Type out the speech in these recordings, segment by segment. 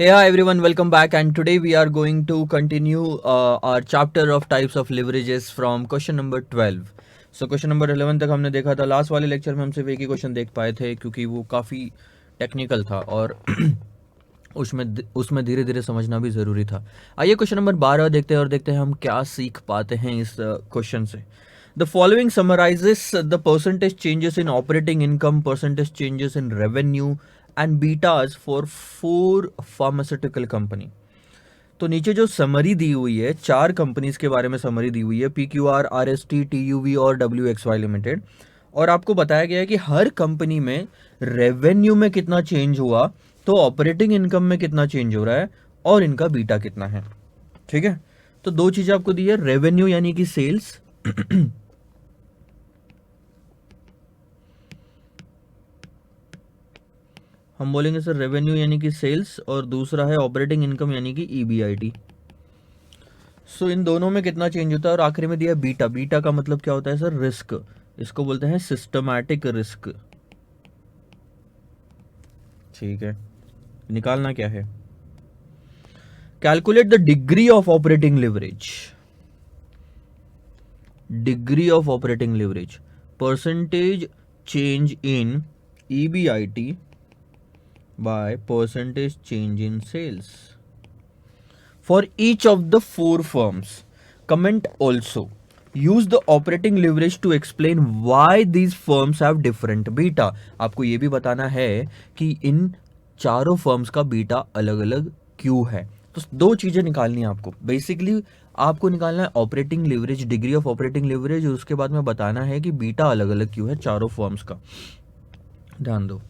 Hey, hi everyone, welcome back. And today we are going to continue our chapter of types of leverages from question number 12. So question number 11 तक हमने देखा था. Last वाले lecture में हम सिर्फ एक ही क्वेश्चन देख पाए थे क्योंकि वो काफ़ी टेक्निकल था और उसमें उसमें धीरे धीरे समझना भी ज़रूरी था. आइए क्वेश्चन नंबर 12 देखते हैं और देखते हैं हम क्या सीख पाते हैं इस क्वेश्चन से. The following summarizes the percentage changes in operating income, percentage changes in revenue and betas for 4 pharmaceutical company. तो नीचे जो समरी दी हुई है, 4 कंपनीज के बारे में समरी दी हुई है, PQR, RST, TUV और WXY लिमिटेड. और आपको बताया गया है कि हर कंपनी में रेवेन्यू में कितना चेंज हुआ, तो ऑपरेटिंग इनकम में कितना चेंज हो रहा है और इनका बीटा कितना है. ठीक है, तो दो चीजें आपको दी है, रेवेन्यू यानी कि सेल्स हम बोलेंगे सर रेवेन्यू यानी कि सेल्स, और दूसरा है ऑपरेटिंग इनकम यानी कि EBIT. सो इन दोनों में कितना चेंज होता है और आखिरी में दिया बीटा. बीटा का मतलब क्या होता है सर? रिस्क. इसको बोलते हैं सिस्टमैटिक रिस्क. ठीक है, निकालना क्या है? Calculate the degree of operating leverage. Degree of operating leverage, percentage change in EBIT by percentage change in sales for each of the 4 firms. Comment also. Use the operating leverage to explain why these firms have different beta. आपको ये भी बताना है कि इन चारों firms का beta अलग अलग क्यों है. तो दो चीजें निकालनी है आपको. बेसिकली आपको निकालना है operating leverage, degree of operating leverage, और उसके बाद में बताना है कि बीटा अलग अलग क्यों है चारों फर्म्स का. ध्यान दो.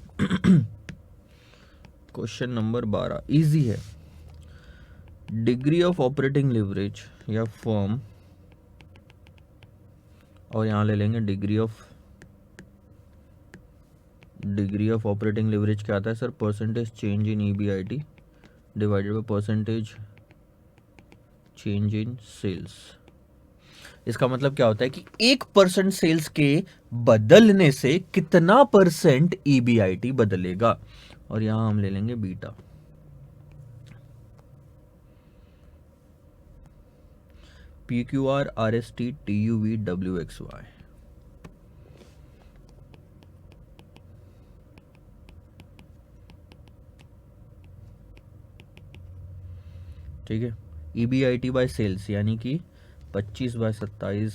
क्वेश्चन नंबर 12 इजी है. डिग्री ऑफ ऑपरेटिंग लिवरेज या फर्म, और यहां ले लेंगे डिग्री ऑफ ऑपरेटिंग लिवरेज क्या आता है sir? Percentage change in EBIT divided by percentage change in sales. इसका मतलब क्या होता है कि 1% सेल्स के बदलने से कितना परसेंट EBIT बदलेगा, और यहां हम ले लेंगे beta. PQR, RST, TUV, WXY. ठीक है, EBIT बाय सेल्स यानी कि 25/27,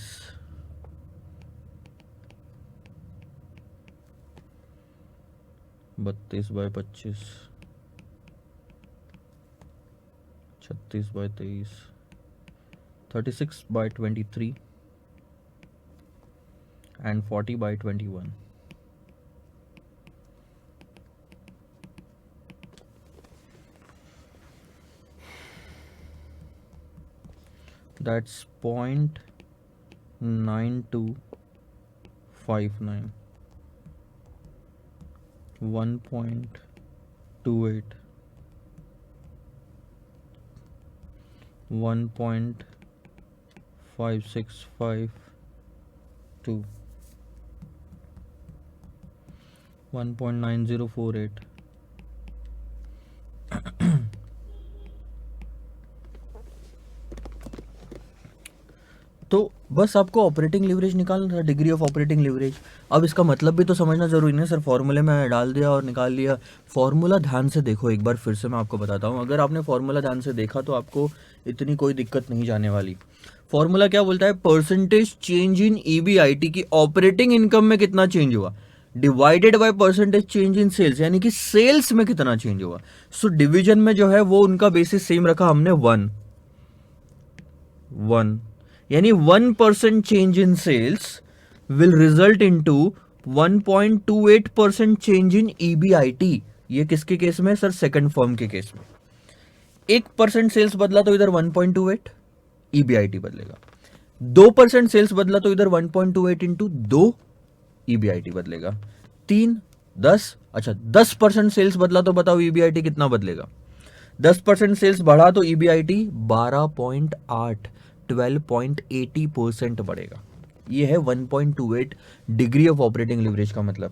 32/25, 36/23, 36/23 and 40/21. That's 0.9259, 1.28, 1.5652, 1.9048. तो बस आपको ऑपरेटिंग लिवरेज निकालना था, डिग्री ऑफ ऑपरेटिंग लिवरेज. अब इसका मतलब भी तो समझना जरूरी नहीं सर. फॉर्मूले में डाल दिया और निकाल लिया. फॉर्मूला ध्यान से देखो एक बार, फिर से मैं आपको बताता हूँ. अगर आपने फॉर्मूला ध्यान से देखा तो आपको इतनी कोई दिक्कत नहीं जाने वाली. फॉर्मूला क्या बोलता है? परसेंटेज चेंज इन EBIT की ऑपरेटिंग इनकम में कितना चेंज हुआ divided by percentage change in sales, यानी कि सेल्स में कितना चेंज हुआ. सो डिवीजन में जो है वो उनका बेसिस सेम रखा हमने, 1 यानी 1% change in sales will result into 1.28% change in EBIT. ये किसके केस में सर? सेकंड फर्म के केस में. 1% सेल्स बदला तो इधर 1.28 EBIT बदलेगा. 2% सेल्स बदला तो इधर 1.28 इंटू 2 EBIT बदलेगा. 3, 10, अच्छा 10% सेल्स बदला तो बताओ EBIT कितना बदलेगा? 10% सेल्स बढ़ा तो EBIT 12.8, 12.80% बढ़ेगा. ये है 1.28 डिग्री ऑफ ऑपरेटिंग लिवरेज का मतलब.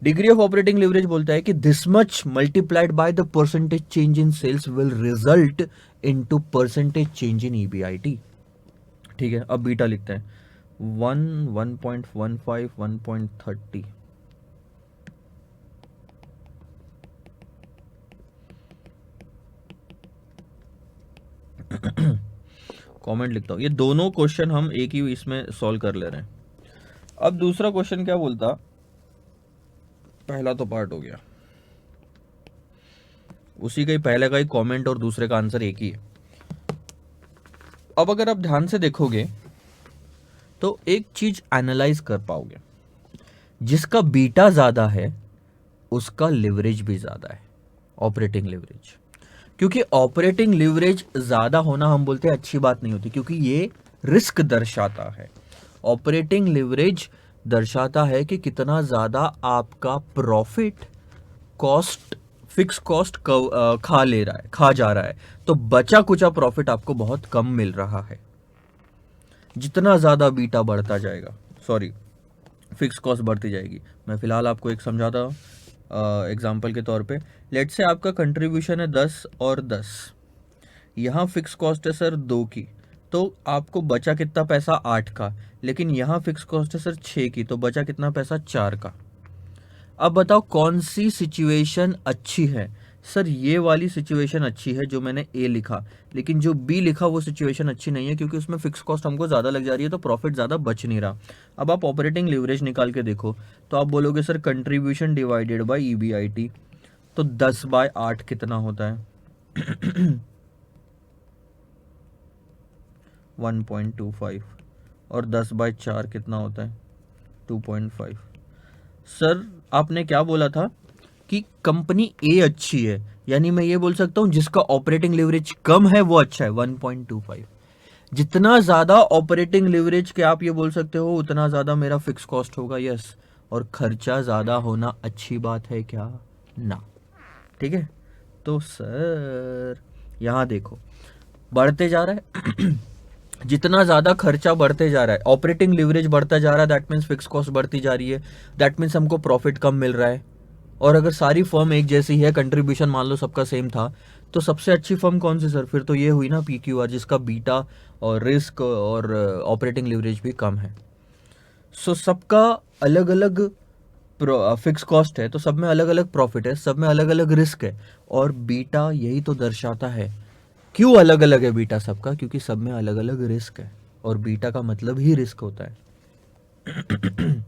डिग्री ऑफ ऑपरेटिंग लिवरेज बोलता है कि this much multiplied by the percentage change in sales will result into percentage change in EBIT. ठीक है, अब बीटा लिखते हैं 1.15 1.30। कमेंट लिखता हूं, ये दोनों क्वेश्चन हम एक ही इसमें सॉल्व कर ले रहे हैं। अब दूसरा क्वेश्चन क्या बोलता, पहला तो पार्ट हो गया, उसी का ही पहले का ही कमेंट और दूसरे का आंसर एक ही है। अब अगर आप ध्यान से देखोगे तो एक चीज एनालाइज कर पाओगे, जिसका बीटा ज्यादा है उसका लिवरेज भी ज्यादा है, ऑपरेटिंग लिवरेज। क्योंकि ऑपरेटिंग लिवरेज ज्यादा होना हम बोलते हैं अच्छी बात नहीं होती, क्योंकि ये रिस्क दर्शाता है। ऑपरेटिंग लिवरेज दर्शाता है कि कितना ज्यादा आपका प्रॉफिट कॉस्ट, फिक्स कॉस्ट खा ले रहा है, खा जा रहा है, तो बचा कुचा प्रॉफिट आपको बहुत कम मिल रहा है। जितना ज्यादा बीटा बढ़ता जाएगा, सॉरी फिक्स कॉस्ट बढ़ती जाएगी। मैं फिलहाल आपको एक समझाता हूँ एग्जाम्पल के तौर पे। लेट से आपका कंट्रीब्यूशन है 10 और 10, यहाँ फिक्स कॉस्ट है सर 2 की, तो आपको बचा कितना पैसा 8 का, लेकिन यहाँ फिक्स कॉस्ट है सर 6 की, तो बचा कितना पैसा 4 का। अब बताओ कौन सी सिचुएशन अच्छी है? सर ये वाली सिचुएशन अच्छी है जो मैंने ए लिखा, लेकिन जो बी लिखा वो सिचुएशन अच्छी नहीं है, क्योंकि उसमें फिक्स कॉस्ट हमको ज़्यादा लग जा रही है, तो प्रॉफिट ज़्यादा बच नहीं रहा। अब आप ऑपरेटिंग लिवरेज निकाल के देखो, तो आप बोलोगे sir contribution divided by EBIT, तो 10/8 कितना होता है? 1.25। और 10/4 कितना होता है? 2.5। सर आपने क्या बोला था कि कंपनी ए अच्छी है, यानी मैं ये बोल सकता हूं जिसका ऑपरेटिंग लिवरेज कम है वो अच्छा है, 1.25। जितना ज्यादा ऑपरेटिंग लिवरेज के आप ये बोल सकते हो उतना ज्यादा मेरा फिक्स कॉस्ट होगा, यस। और खर्चा ज्यादा होना अच्छी बात है क्या? ना। ठीक है, तो सर यहां देखो बढ़ते जा रहा है जितना ज्यादा खर्चा बढ़ते जा रहा है, ऑपरेटिंग लिवरेज बढ़ता जा रहा है, दैट मीन्स फिक्स कॉस्ट बढ़ती जा रही है, दैट मीन्स हमको प्रॉफिट कम मिल रहा है। और अगर सारी फर्म एक जैसी है, कंट्रीब्यूशन मान लो सबका सेम था, तो सबसे अच्छी फर्म कौन सी सर? फिर तो ये हुई ना पीक्यूआर, जिसका बीटा और रिस्क और ऑपरेटिंग लिवरेज भी कम है। सो सबका अलग अलग फिक्स कॉस्ट है, तो सब में अलग अलग प्रॉफिट है, सब में अलग अलग रिस्क है, और बीटा यही तो दर्शाता है। क्यों अलग अलग है बीटा सबका? क्योंकि सब में अलग अलग रिस्क है, और बीटा का मतलब ही रिस्क होता है।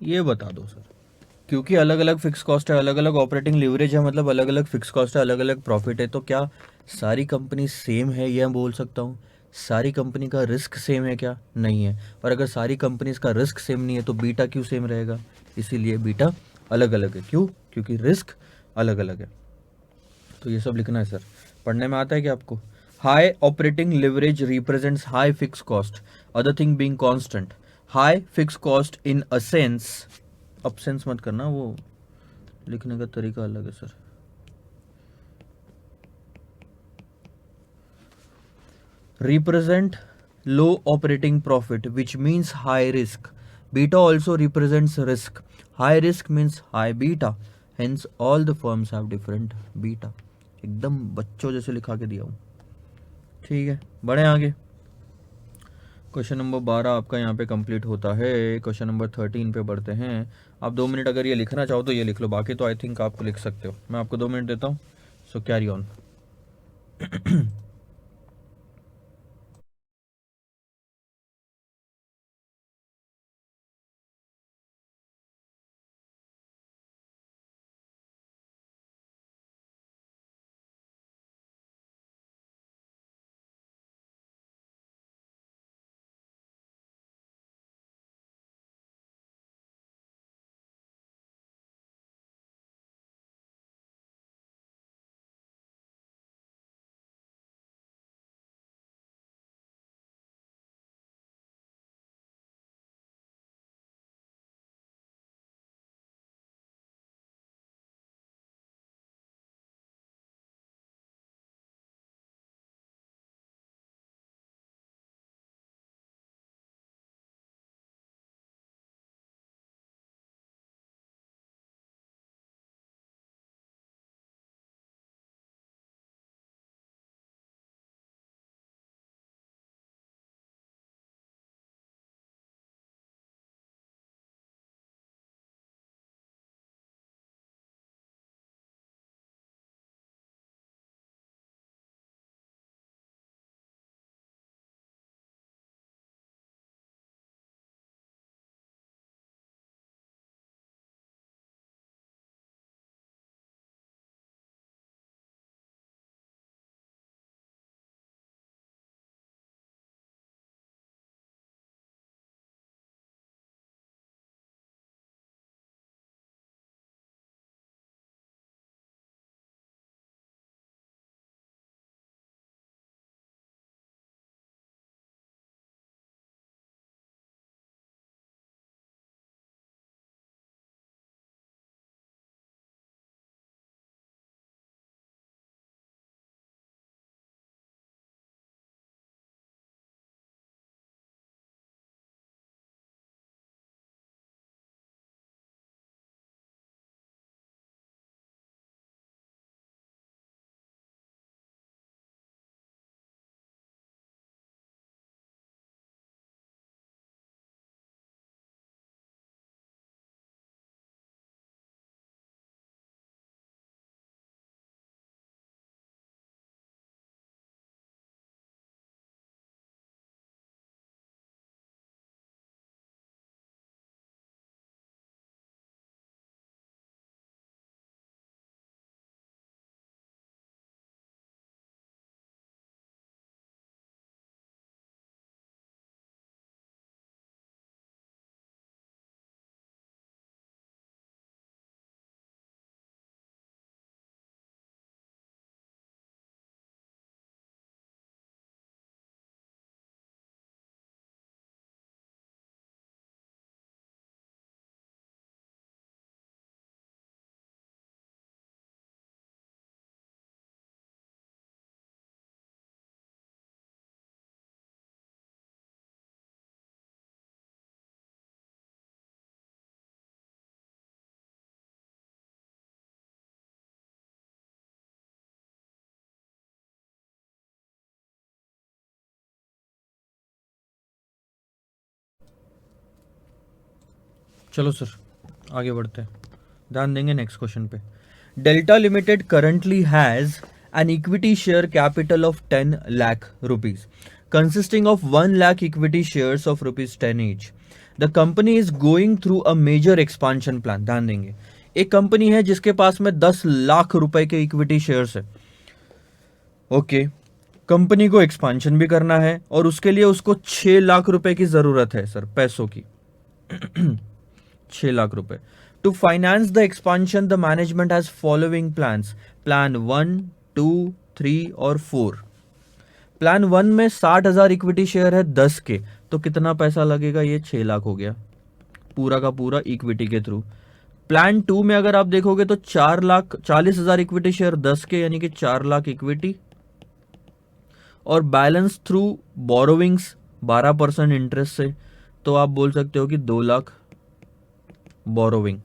ये बता दो सर क्योंकि अलग अलग फिक्स कॉस्ट है, अलग अलग ऑपरेटिंग लीवरेज है, मतलब अलग अलग फिक्स कॉस्ट है, अलग अलग प्रॉफिट है, तो क्या सारी कंपनी सेम है यह बोल सकता हूँ? सारी कंपनी का रिस्क सेम है क्या? नहीं है। और अगर सारी कंपनीज का रिस्क सेम नहीं है तो बीटा क्यों सेम रहेगा? इसीलिए बीटा अलग अलग है। क्यों? क्योंकि रिस्क अलग अलग है। तो ये सब लिखना है सर। पढ़ने में आता है क्या आपको? High operating leverage represents high fix cost, other thing being constant. High fix cost in a sense, absence मत करना, वो लिखने का तरीका अलग है sir. Represent low operating profit, which means high risk. Beta also represents risk. High risk means high beta. Hence all the firms have different beta. एकदम बच्चों जैसे लिखा के दिया हूँ। ठीक है, बढ़े आगे। क्वेश्चन नंबर 12 आपका यहाँ पे कंप्लीट होता है। क्वेश्चन नंबर 13 पे बढ़ते हैं। आप 2 मिनट अगर ये लिखना चाहो तो ये लिख लो, बाकी तो आई थिंक आप लिख सकते हो। मैं आपको 2 मिनट देता हूँ, सो कैरी ऑन। चलो सर आगे बढ़ते हैं, ध्यान देंगे नेक्स्ट क्वेश्चन पे। Delta limited currently has an equity share capital of 10 lakh rupees. consisting of 1 lakh equity shares of rupees 10 each. The company is going through a major expansion plan. ध्यान देंगे, एक कंपनी है जिसके पास में 10 लाख रुपए के इक्विटी शेयर्स है. ओके, कंपनी को एक्सपांशन भी करना है और उसके लिए उसको 6 लाख रुपए की जरूरत है सर, पैसों की. 6 लाख रुपए. To finance the expansion the management has following plans. Plan 1, 2, 3 और 4. प्लान 1 में 60,000 इक्विटी शेयर है 10 के, तो कितना पैसा लगेगा? ये 6 लाख हो गया पूरा का पूरा इक्विटी के थ्रू. प्लान 2 में अगर आप देखोगे तो 4,40,000 इक्विटी शेयर 10 के, यानी कि 4 लाख इक्विटी, और बैलेंस थ्रू बोरोविंग्स 12% इंटरेस्ट से, तो आप बोल सकते हो कि 2 lakh borrowing.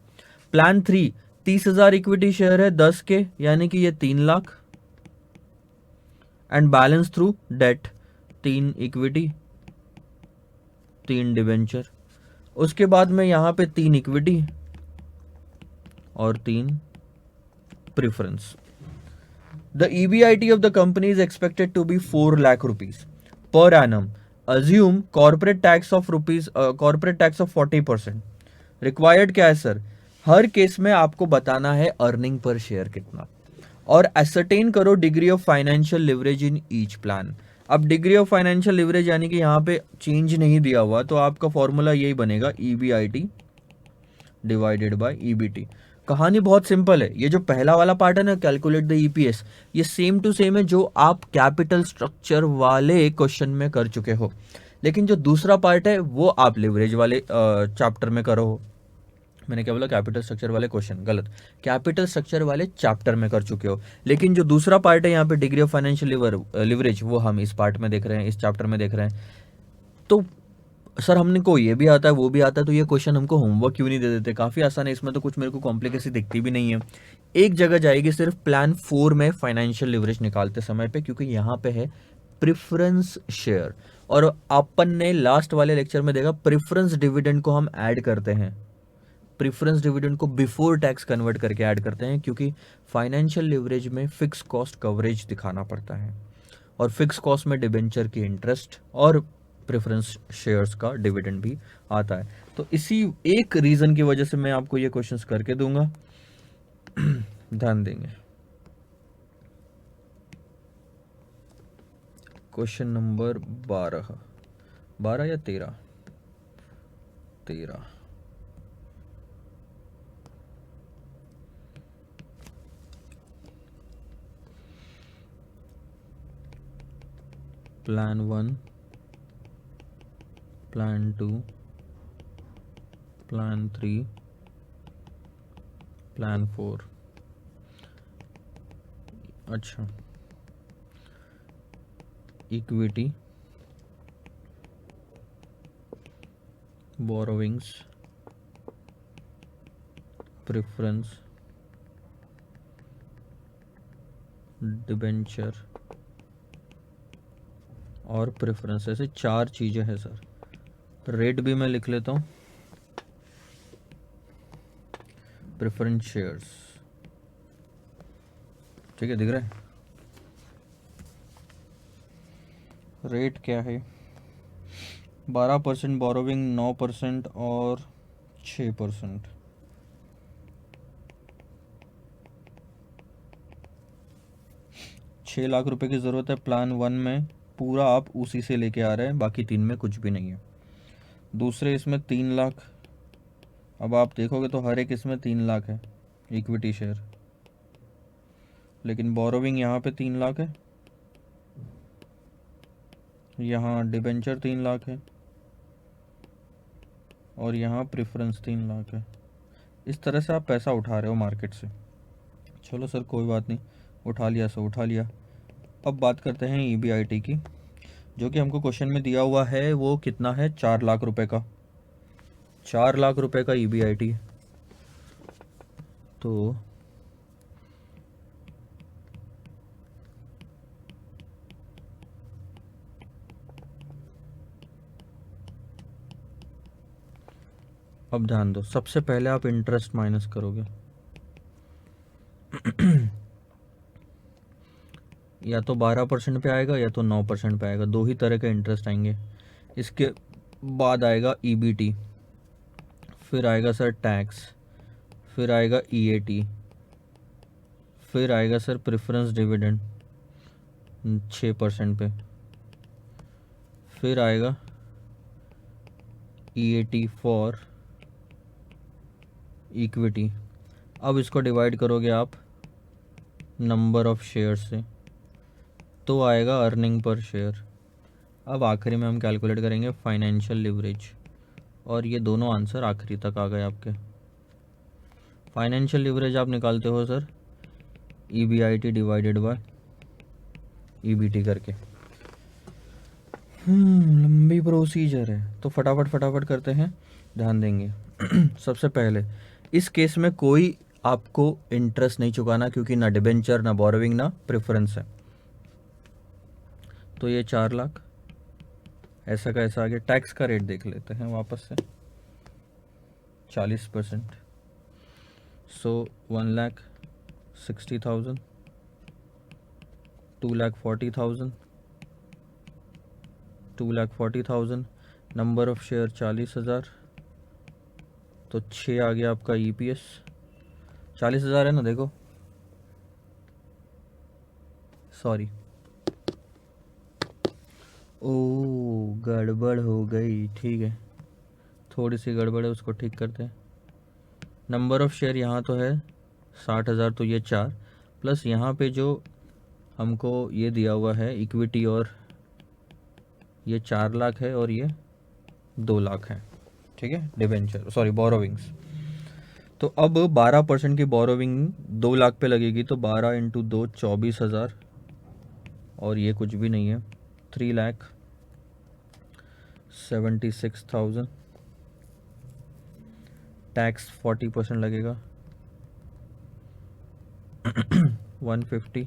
Plan 3 30,000 equity share है 10 के, यानी कि ये 3 lakh, and balance through debt, 3 equity 3 debenture. उसके बाद में यहां पे 3 इक्विटी और 3 preference. The EBIT of the company is expected to be 4 lakh rupees per annum. Assume corporate tax of 40%. Required क्या है सर? हर केस में आपको बताना है अर्निंग पर शेयर कितना, और ascertain करो degree of financial leverage in each plan. अब डिग्री ऑफ फाइनेंशियल लिवरेज यानी कि यहाँ पे चेंज नहीं दिया हुआ, तो आपका फॉर्मूला यही बनेगा, EBIT डिवाइडेड बाय EBT. कहानी बहुत सिंपल है. ये जो पहला वाला पार्ट है ना, कैलकुलेट द EPS, ये सेम टू सेम है जो आप कैपिटल स्ट्रक्चर वाले क्वेश्चन में कर चुके हो, लेकिन जो दूसरा पार्ट है वो आप लिवरेज वाले चैप्टर में करो. मैंने क्या बोला? कैपिटल स्ट्रक्चर वाले क्वेश्चन, गलत, कैपिटल स्ट्रक्चर वाले चैप्टर में कर चुके हो. लेकिन जो दूसरा पार्ट है यहाँ पे डिग्री ऑफ फाइनेंशियल लिवरेज, वो हम इस पार्ट में देख रहे हैं, इस चैप्टर में देख रहे हैं. तो सर हमने को ये भी आता है वो भी आता है, तो ये क्वेश्चन हमको होमवर्क क्यों नहीं दे देते? काफ़ी आसान है, इसमें तो कुछ मेरे को कॉम्प्लिकेसी दिखती भी नहीं है. एक जगह जाएगी सिर्फ प्लान 4 में फाइनेंशियल लिवरेज निकालते समय पे, क्योंकि यहाँ पे है प्रेफरेंस शेयर, और अपन ने लास्ट वाले लेक्चर में देखा प्रेफरेंस डिविडेंड को हम ऐड करते हैं, प्रेफरेंस डिविडेंड को बिफोर टैक्स कन्वर्ट करके ऐड करते हैं, क्योंकि फाइनेंशियल लिवरेज में फिक्स कॉस्ट कवरेज दिखाना पड़ता है, और फिक्स कॉस्ट में डिबेंचर की इंटरेस्ट और प्रेफरेंस शेयर्स का डिविडेंड भी आता है. तो इसी एक रीजन की वजह से मैं आपको ये क्वेश्चंस करके दूंगा. ध्यान देंगे. क्वेश्चन नंबर 12 या 13 प्लान 1, प्लान 2, प्लान 3, प्लान 4. अच्छा, इक्विटी, बोरोविंग्स, प्रेफरेंस, डिबेंचर और प्रेफरेंस, ऐसे 4 चीजें हैं सर. रेट भी मैं लिख लेता हूँ. प्रेफरेंस शेयर्स, ठीक है, दिख रहा है. रेट क्या है? 12% बोरोविंग, 9% और 6%. ₹6 लाख की ज़रूरत है प्लान 1 में, पूरा आप उसी से लेके आ रहे हैं, बाकी 3 में कुछ भी नहीं है. दूसरे इसमें 3 लाख. अब आप देखोगे तो हर एक इसमें 3 लाख है इक्विटी शेयर, लेकिन बोरोविंग यहाँ पे 3 लाख है, यहाँ डिबेंचर 3 लाख है, और यहाँ प्रेफरेंस 3 लाख है. इस तरह से आप पैसा उठा रहे हो मार्केट से. चलो सर कोई बात नहीं, उठा लिया सो उठा लिया. अब बात करते हैं EBIT की, जो कि हमको क्वेश्चन में दिया हुआ है. वो कितना है? 4 लाख रुपए का. 4 लाख रुपए का EBIT. तो अब ध्यान दो, सबसे पहले आप इंटरेस्ट माइनस करोगे. या तो 12% पे आएगा या तो 9% पे आएगा, दो ही तरह के इंटरेस्ट आएंगे। इसके बाद आएगा ईबीटी, फिर आएगा सर टैक्स, फिर आएगा ईएटी, फिर आएगा सर प्रेफरेंस डिविडेंड 6% पे, फिर आएगा ईएटी फॉर इक्विटी। अब इसको डिवाइड करोगे आप नंबर ऑफ शेयर से तो आएगा अर्निंग पर शेयर। अब आखिरी में हम कैलकुलेट करेंगे फाइनेंशियल लिवरेज, और ये दोनों आंसर आखिरी तक आ गए आपके। फाइनेंशियल लिवरेज आप निकालते हो sir EBIT divided by EBT करके। लंबी प्रोसीजर है तो फटाफट करते हैं, ध्यान देंगे। सबसे पहले इस केस में कोई आपको इंटरेस्ट नहीं चुकाना, क्योंकि ना डिबेंचर ना बोरोविंग ना प्रेफरेंस है। तो ये 4 लाख ऐसा का ऐसा आगे। टैक्स का रेट देख लेते हैं वापस से, 40%। सो 1,60,000, 2,40,000, 2,40,000, नंबर ऑफ शेयर 40,000, तो 6 आ गया आपका ईपीएस। 40,000 है ना, देखो सॉरी, ओ गड़बड़ हो गई, ठीक है थोड़ी सी गड़बड़ है, उसको ठीक करते हैं। नंबर ऑफ शेयर यहाँ तो है 60,000, तो ये 4 प्लस यहाँ पे जो हमको ये दिया हुआ है इक्विटी, और ये 4 लाख है और ये 2 लाख है, ठीक है डिबेंचर सॉरी बोरोविंग्स। तो अब 12% की बोरोविंग 2 लाख पे लगेगी, तो 12 इंटू 2 24,000, और ये कुछ भी नहीं है 3,76,000। टैक्स 40% लगेगा 150,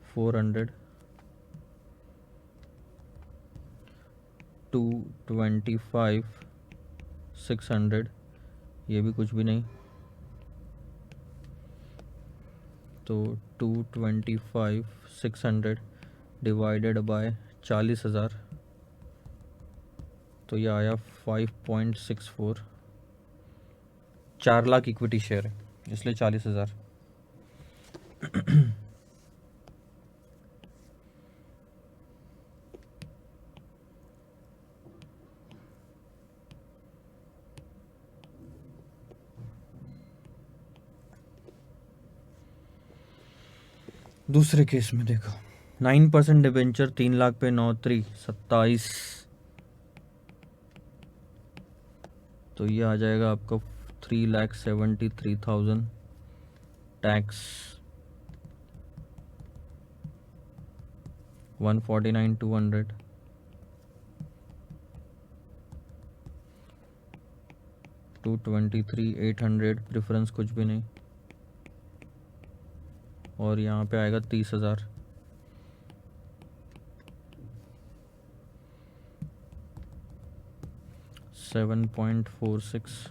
400, 225, 600, ये भी कुछ भी नहीं, तो 225, 600 डिवाइडेड बाय 40,000, तो ये आया 5.64। 4 लाख इक्विटी शेयर है इसलिए 40,000। दूसरे केस में देखो 9% डिबेंचर 3 लाख पे 9 3 27, तो ये आ जाएगा आपका 3,73,000। टैक्स 149,200, 223,800, प्रेफरेंस कुछ भी नहीं, और यहाँ पे आएगा 30,000। $7.46।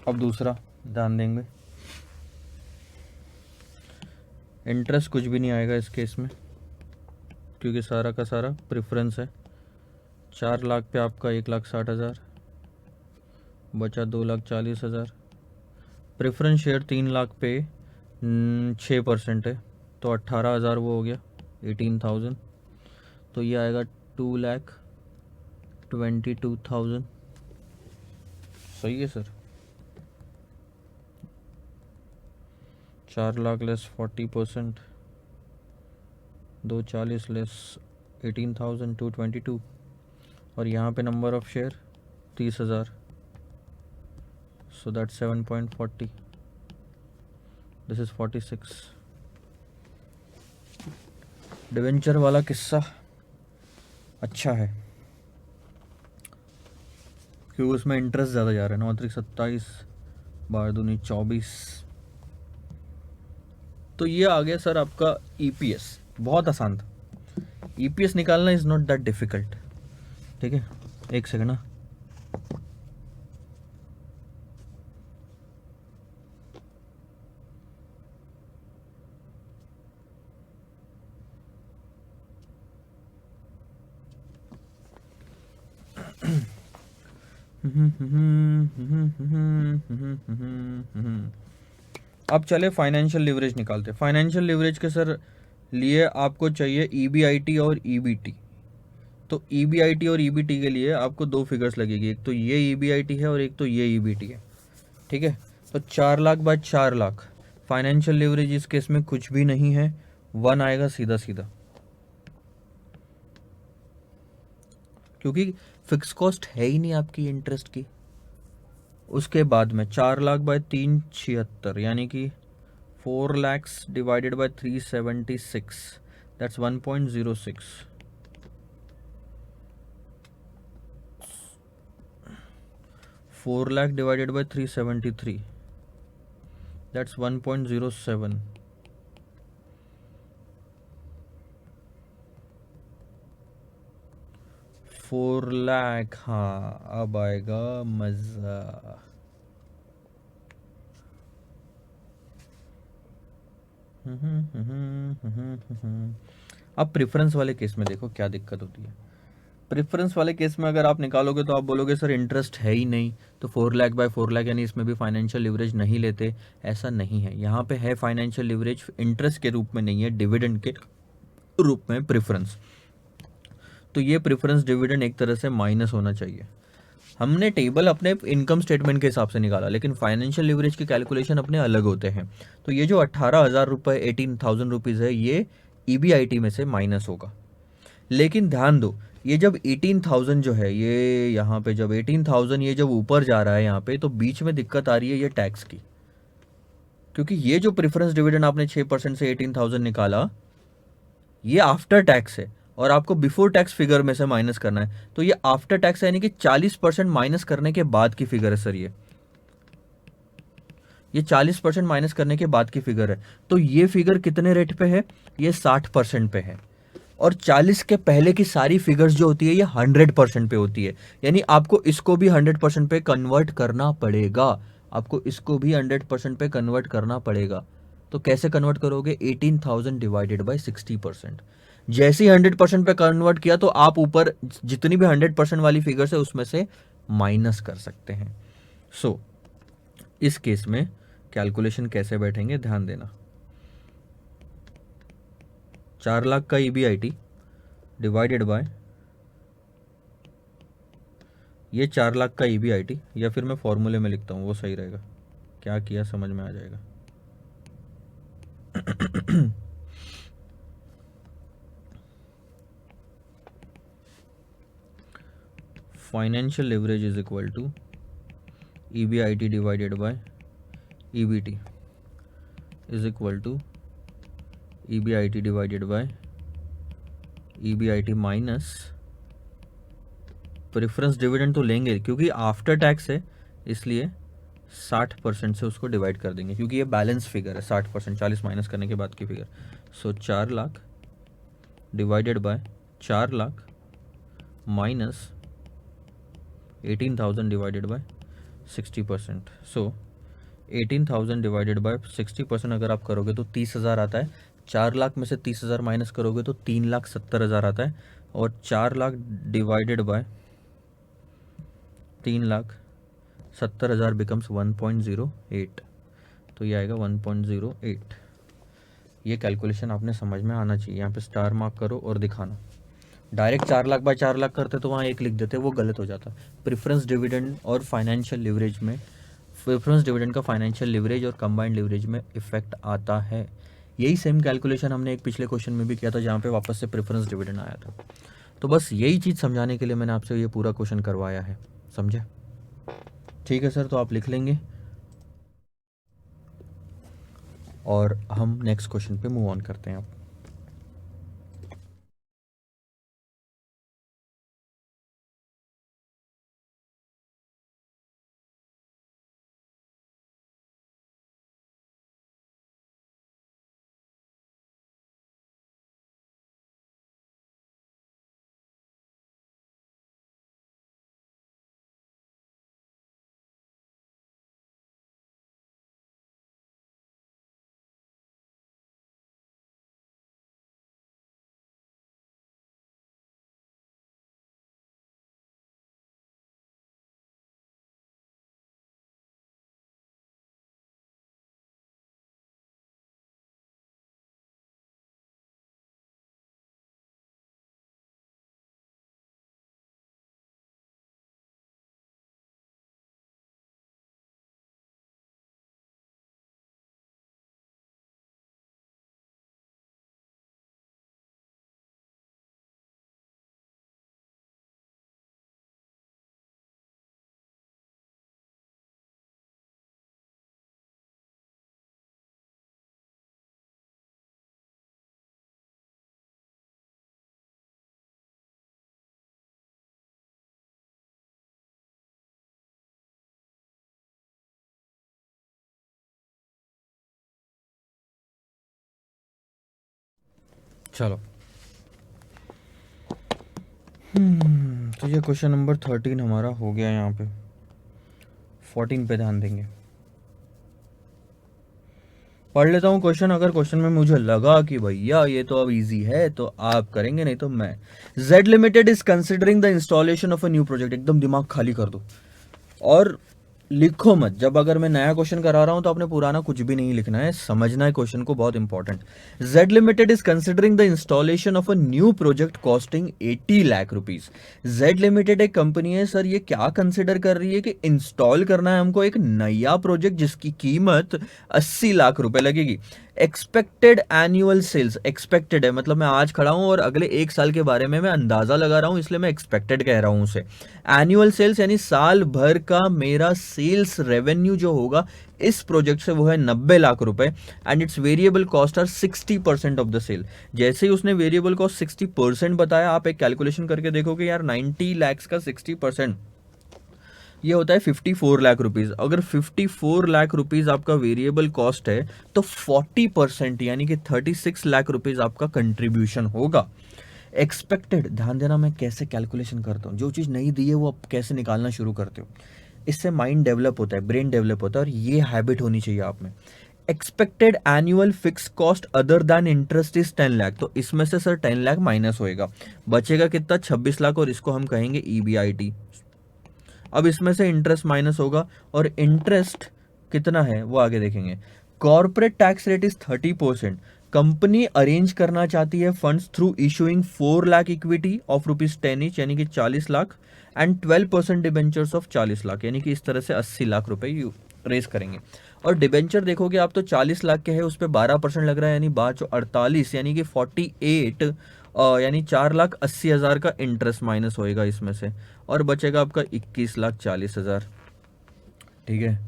अब दूसरा ध्यान देंगे, इंटरेस्ट कुछ भी नहीं आएगा इस केस में, क्योंकि सारा का सारा प्रेफरेंस है। 4 लाख पे आपका 1,60,000 बचा, 2,40,000। प्रेफरेंस शेयर 3 लाख पे 6% है, तो 18,000 वो हो गया 18,000, तो ये आएगा 2,22,000। सही है सर। 4 लाख लेस 40%, 240 लेस 18,000, 222, और यहाँ पे number of share 30,000, so that's 7.40, this is 46। Debenture वाला किस्सा अच्छा है क्योंकि उसमें इंटरेस्ट ज़्यादा जा रहा है, 9,27 बार दूनी 24। तो ये आ गया सर आपका ईपीएस, बहुत आसान था। ईपीएस निकालना इज़ नॉट दैट डिफिकल्ट, ठीक है। एक सेकंड ना, अब चले फाइनेंशियल लिवरेज निकालते। फाइनेंशियल लिवरेज के सर लिए आपको चाहिए ईबीआईटी और ईबीटी। तो ईबीआईटी और ईबीटी के लिए आपको दो फिगर्स लगेगी, एक तो ये ईबीआईटी है और एक तो ये ईबीटी है, ठीक है। तो 4 lakh by 4 lakh, financial leverage इस केस में कुछ भी नहीं है, 1 आएगा सीधा सीधा, क्योंकि फिक्स कॉस्ट है ही नहीं आपकी इंटरेस्ट की। उसके बाद में 4 लाख बाय 376, यानी कि 4 lakhs divided by 376, that's 1.06। 4 lakh divided by 373, that's 1.07। 4 lakh, हाँ अब आएगा मजा। अब प्रेफरेंस वाले केस में देखो क्या दिक्कत होती है। प्रेफरेंस वाले केस में अगर आप निकालोगे तो आप बोलोगे सर इंटरेस्ट है ही नहीं, तो 4 लाख बाय 4 लाख यानी इसमें भी फाइनेंशियल लिवरेज नहीं लेते। ऐसा नहीं है, यहाँ पे है फाइनेंशियल लिवरेज, इंटरेस्ट के रूप में नहीं है, डिविडेंड के रूप में प्रेफरेंस। तो ये प्रेफरेंस डिविडेंड एक तरह से माइनस होना चाहिए। हमने टेबल अपने इनकम स्टेटमेंट के हिसाब से निकाला, लेकिन फाइनेंशियल लिवरेज की कैलकुलेशन अपने अलग होते हैं। तो ये जो 18,000 रुपये, 18,000 रुपीज़ है, ये ईबीआईटी में से माइनस होगा। लेकिन ध्यान दो, ये जब 18,000 जो है, ये यहाँ पे जब 18,000 ये जब ऊपर जा रहा है यहाँ पे, तो बीच में दिक्कत आ रही है ये टैक्स की, क्योंकि ये जो प्रेफरेंस डिविडेंड आपने 6% से 18,000 निकाला, ये आफ्टर टैक्स है और आपको बिफोर टैक्स फिगर में से माइनस करना है। तो ये आफ्टर टैक्स है, यानी कि 40% माइनस करने के बाद की फिगर है सर। ये 40% माइनस करने के बाद की फिगर है। तो ये फिगर कितने रेट पे है? ये 60% पे है। और 40 के पहले की सारी फिगर्स जो होती है ये 100% पे होती है, यानी आपको इसको भी 100% पे कन्वर्ट करना पड़ेगा। आपको इसको भी 100% पे कन्वर्ट करना पड़ेगा। तो कैसे कन्वर्ट करोगे? 18,000 डिवाइडेड बाई 60%। जैसे ही 100% पे कन्वर्ट किया तो आप ऊपर जितनी भी 100% वाली फिगर्स है उसमें से माइनस कर सकते हैं। सो इस केस में कैलकुलेशन कैसे बैठेंगे ध्यान देना। 4 लाख का ईबीआईटी डिवाइडेड बाय ये 4 लाख का ईबीआईटी, या फिर मैं फॉर्मूले में लिखता हूँ वो सही रहेगा, क्या किया समझ में आ जाएगा। Financial leverage is equal to EBIT divided by EBT is equal to EBIT divided by EBIT minus preference dividend तो लेंगे क्योंकि आफ्टर टैक्स है, इसलिए 60% से उसको डिवाइड कर देंगे, क्योंकि ये बैलेंस फिगर है 60%, 40 माइनस करने के बाद की figure. So 4 lakh divided by 4 lakh minus 18,000 divided by 60%। So 18,000 divided by 60% अगर आप करोगे तो 30,000 आता है। 4 लाख में से 30,000 माइनस करोगे तो 3,70,000 आता है। और 4 लाख डिवाइडेड बाय 3,70,000 बिकम्स 1.08। तो ये आएगा 1.08। ये कैलकुलेशन आपने समझ में आना चाहिए। यहाँ पे स्टार मार्क करो और दिखाना। डायरेक्ट 4 लाख बाय 4 लाख करते तो वहाँ एक लिख देते, वो गलत हो जाता। प्रेफरेंस डिविडेंड और फाइनेंशियल लिवरेज में, प्रेफरेंस डिविडेंड का फाइनेंशियल लिवरेज और कंबाइंड लिवरेज में इफेक्ट आता है। यही सेम कैलकुलेशन हमने एक पिछले क्वेश्चन में भी किया था, जहाँ पे वापस से प्रेफरेंस डिविडेंड आया था। तो बस यही चीज़ समझाने के लिए मैंने आपसे ये पूरा क्वेश्चन करवाया है, समझे? ठीक है सर, तो आप लिख लेंगे और हम नेक्स्ट क्वेश्चन पे मूव ऑन करते हैं आप। चलो तो ये क्वेश्चन नंबर 13 हमारा हो गया। यहाँ पे 14 पे ध्यान देंगे। पढ़ लेता हूँ क्वेश्चन। अगर क्वेश्चन में मुझे लगा कि भैया ये तो अब इजी है तो आप करेंगे, नहीं तो मैं। Z limited is considering the installation of a new project. एकदम दिमाग खाली कर दो और लिखो मत। जब अगर मैं नया क्वेश्चन करा रहा हूं तो आपने पुराना कुछ भी नहीं लिखना है, समझना है क्वेश्चन को, बहुत important. Z limited is considering the installation of a new project costing 80 lakh rupees. Z limited एक कंपनी है सर, ये क्या कंसिडर कर रही है कि इंस्टॉल करना है हमको एक नया प्रोजेक्ट जिसकी कीमत 80 लाख रुपए लगेगी। एक्सपेक्टेड एनुअल सेल्स, एक्सपेक्टेड है मतलब मैं आज खड़ा हूं और अगले एक साल के बारे में मैं अंदाजा लगा रहा हूं, इसलिए मैं एक्सपेक्टेड कह रहा हूं उसे। एनुअल सेल्स यानी साल भर का मेरा सेल्स रेवेन्यू जो होगा इस प्रोजेक्ट से वो है 90 लाख रुपए। And its variable cost are 60% of the sale. जैसे ही उसने वेरिएबल कॉस्ट 60% बताया, आप एक कैलकुलेशन करके देखोगे यार 90 लाख का 60% ये होता है 54 लाख रुपीज। अगर 54 लाख रुपीज आपका वेरिएबल कॉस्ट है तो 40% यानी कि 36 लाख रुपीज आपका कंट्रीब्यूशन होगा। एक्सपेक्टेड, ध्यान देना मैं कैसे कैलकुलेशन करता हूँ, जो चीज़ नहीं दी है वो आप कैसे निकालना शुरू करते हो। इससे माइंड डेवलप होता है, ब्रेन डेवलप होता है, और ये हैबिट होनी चाहिए आप में। Expected annual fix cost other than interest is 10 lakh. तो इसमें से सर 10 लाख माइनस होएगा, बचेगा कितना, 26 लाख, और इसको हम कहेंगे EBIT। अब इसमें से इंटरेस्ट माइनस होगा, और इंटरेस्ट कितना है वो आगे देखेंगे। Corporate tax rate is 30%। Company arrange करना चाहती है funds through issuing 4 lakh equity of ₹10 each यानी कि 40 lakh and 12% debentures of 40 lakh यानी कि इस तरह से 80 लाख रुपए रेस करेंगे। और डिबेंचर देखोगे आप तो 40 लाख के है, उस पर 12% लग रहा है यानी 48 यानी कि 48 यानी 4,80,000 का इंटरेस्ट माइनस होएगा इसमें से, और बचेगा आपका 21,40,000। ठीक है,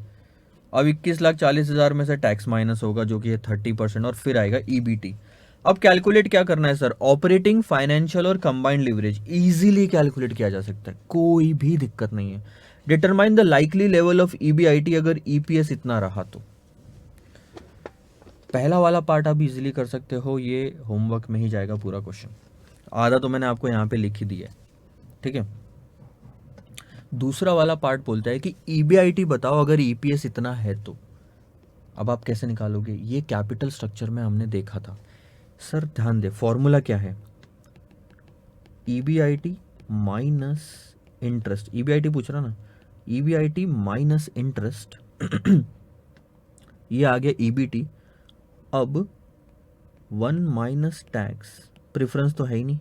अब 21,40,000 में से टैक्स माइनस होगा जो कि है 30%, और फिर आएगा EBT। अब कैलकुलेट क्या करना है सर, ऑपरेटिंग, फाइनेंशियल और कंबाइंड लिवरेज इजीली कैलकुलेट किया जा सकता है, कोई भी दिक्कत नहीं है। Determine the likely level of EBIT अगर EPS इतना रहा तो। पहला वाला पार्ट आप इजीली कर सकते हो, ये होमवर्क में ही जाएगा पूरा क्वेश्चन, आधा तो मैंने आपको यहाँ पे लिख ही दिया है। ठीक है, दूसरा वाला पार्ट बोलता है कि EBIT बताओ अगर EPS इतना है तो। अब आप कैसे निकालोगे, ये कैपिटल स्ट्रक्चर में हमने देखा था सर, ध्यान दे फॉर्मूला क्या है, EBIT माइनस इंटरेस्ट। EBIT पूछ रहा ना, EBIT माइनस इंटरेस्ट ये आ गया EBT। अब 1 माइनस टैक्स, प्रेफरेंस तो है ही नहीं,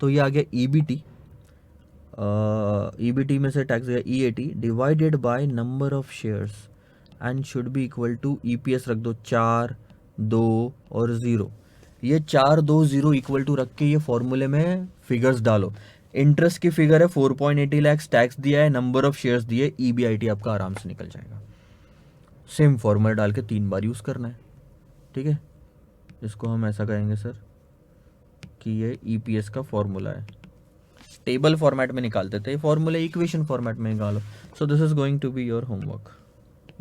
तो ये आ गया EBT। EBT में से टैक्स गया EAT divided by number of shares and should be equal to EPS रख दो 4, 2 और 0। ये 4, 2, 0 इक्वल टू रख के ये फॉर्मूले में फिगर्स डालो। इंटरेस्ट की फिगर है 4.80 लाख, टैक्स दिया है, नंबर ऑफ शेयर्स दिए, EBIT आपका आराम से निकल जाएगा। सेम फॉर्मूला डाल के 3 बार यूज़ करना है। ठीक है, इसको हम ऐसा कहेंगे सर कि ये EPS का फॉर्मूला है। टेबल फॉर्मेट में निकालते थे फॉर्मूले, इक्वेशन फॉर्मेट में निकालो। So this is going to be your homework,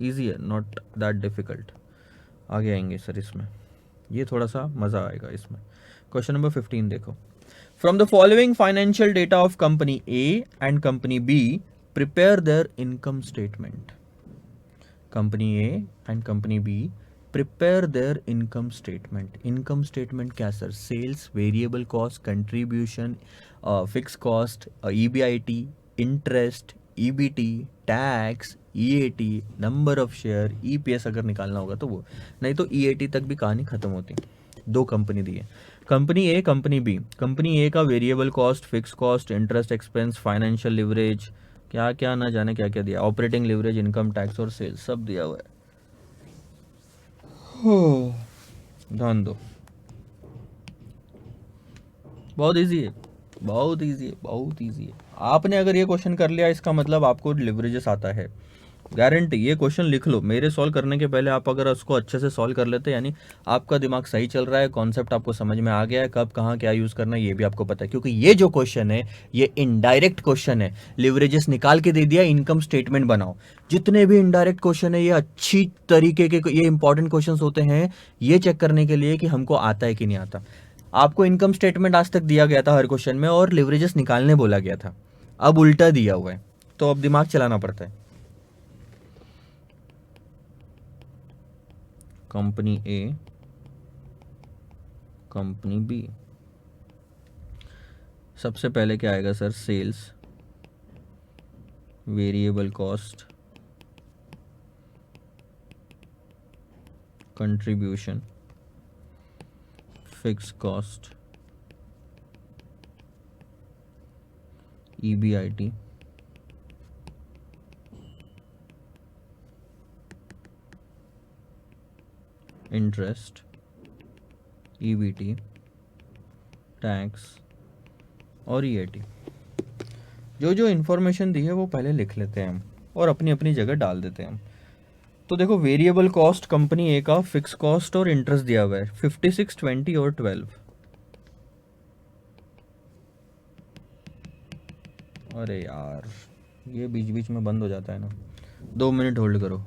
easy है, नॉट दैट डिफिकल्ट। आगे आएंगे सर इसमें, ये थोड़ा सा मज़ा आएगा इसमें। क्वेश्चन नंबर 15 देखो, from the following financial data of company A and company B prepare their income statement. Company A and company B prepare their income statement. Income statement क्या sir, sales, variable cost, contribution, fix cost, EBIT, interest, EBT, tax, EAT, number of share, EPS अगर निकालना होगा तो वो, नहीं तो EAT तक भी कहानी खत्म होती। 2 कंपनी दी है, company A, company B। Company A का variable cost, fix cost, interest expense, financial leverage, क्या क्या ना जाने क्या क्या दिया, ऑपरेटिंग लिवरेज, इनकम टैक्स और सेल्स सब दिया हुआ है। ध्यान दो, बहुत इजी है, बहुत इजी है, बहुत इजी है। आपने अगर ये क्वेश्चन कर लिया इसका मतलब आपको लिवरेजेस आता है, गारंटी। ये क्वेश्चन लिख लो, मेरे सॉल्व करने के पहले आप अगर उसको अच्छे से सॉल्व कर लेते यानी आपका दिमाग सही चल रहा है, कॉन्सेप्ट आपको समझ में आ गया है, कब कहाँ क्या यूज़ करना है ये भी आपको पता है। क्योंकि ये जो क्वेश्चन है ये इनडायरेक्ट क्वेश्चन है, लिवरेजेस निकाल के दे दिया, इनकम स्टेटमेंट बनाओ। जितने भी इनडायरेक्ट क्वेश्चन है ये अच्छी तरीके के, ये इंपॉर्टेंट क्वेश्चन होते हैं ये चेक करने के लिए कि हमको आता है कि नहीं आता। आपको इनकम स्टेटमेंट आज तक दिया गया था हर क्वेश्चन में और लिवरेजेस निकालने बोला गया था, अब उल्टा दिया हुआ है, तो अब दिमाग चलाना पड़ता है। कंपनी ए, कंपनी बी, सबसे पहले क्या आएगा sir? Sales, variable cost, contribution, fix cost, EBIT, interest, EBT, tax और EAT। जो जो इन्फॉर्मेशन दी है वो पहले लिख लेते हैं हम और अपनी अपनी जगह डाल देते हैं हम। तो देखो, वेरिएबल कॉस्ट कंपनी ए का, फिक्स कॉस्ट और इंटरेस्ट दिया हुआ है 56, 20 और 12। अरे यार, ये बीच बीच में बंद हो जाता है ना। 2 मिनट होल्ड करो।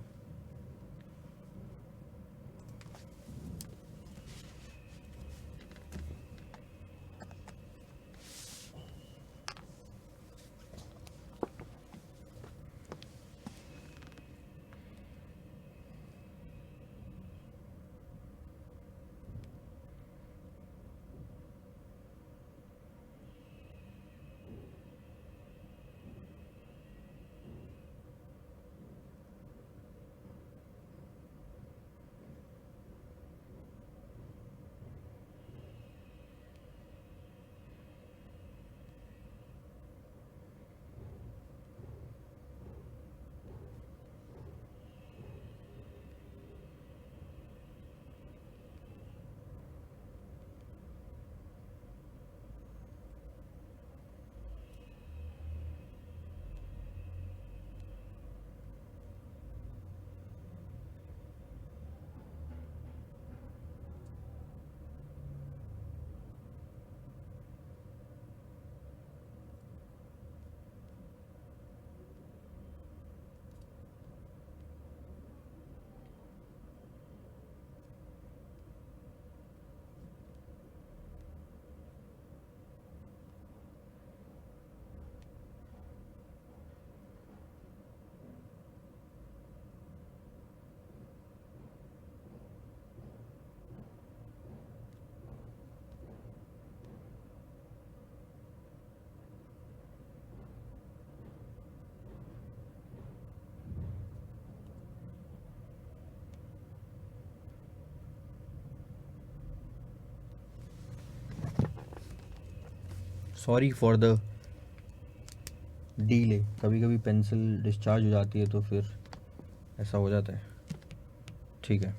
सॉरी फॉर द डीले, कभी कभी पेंसिल डिस्चार्ज हो जाती है तो फिर ऐसा हो जाता है। ठीक है,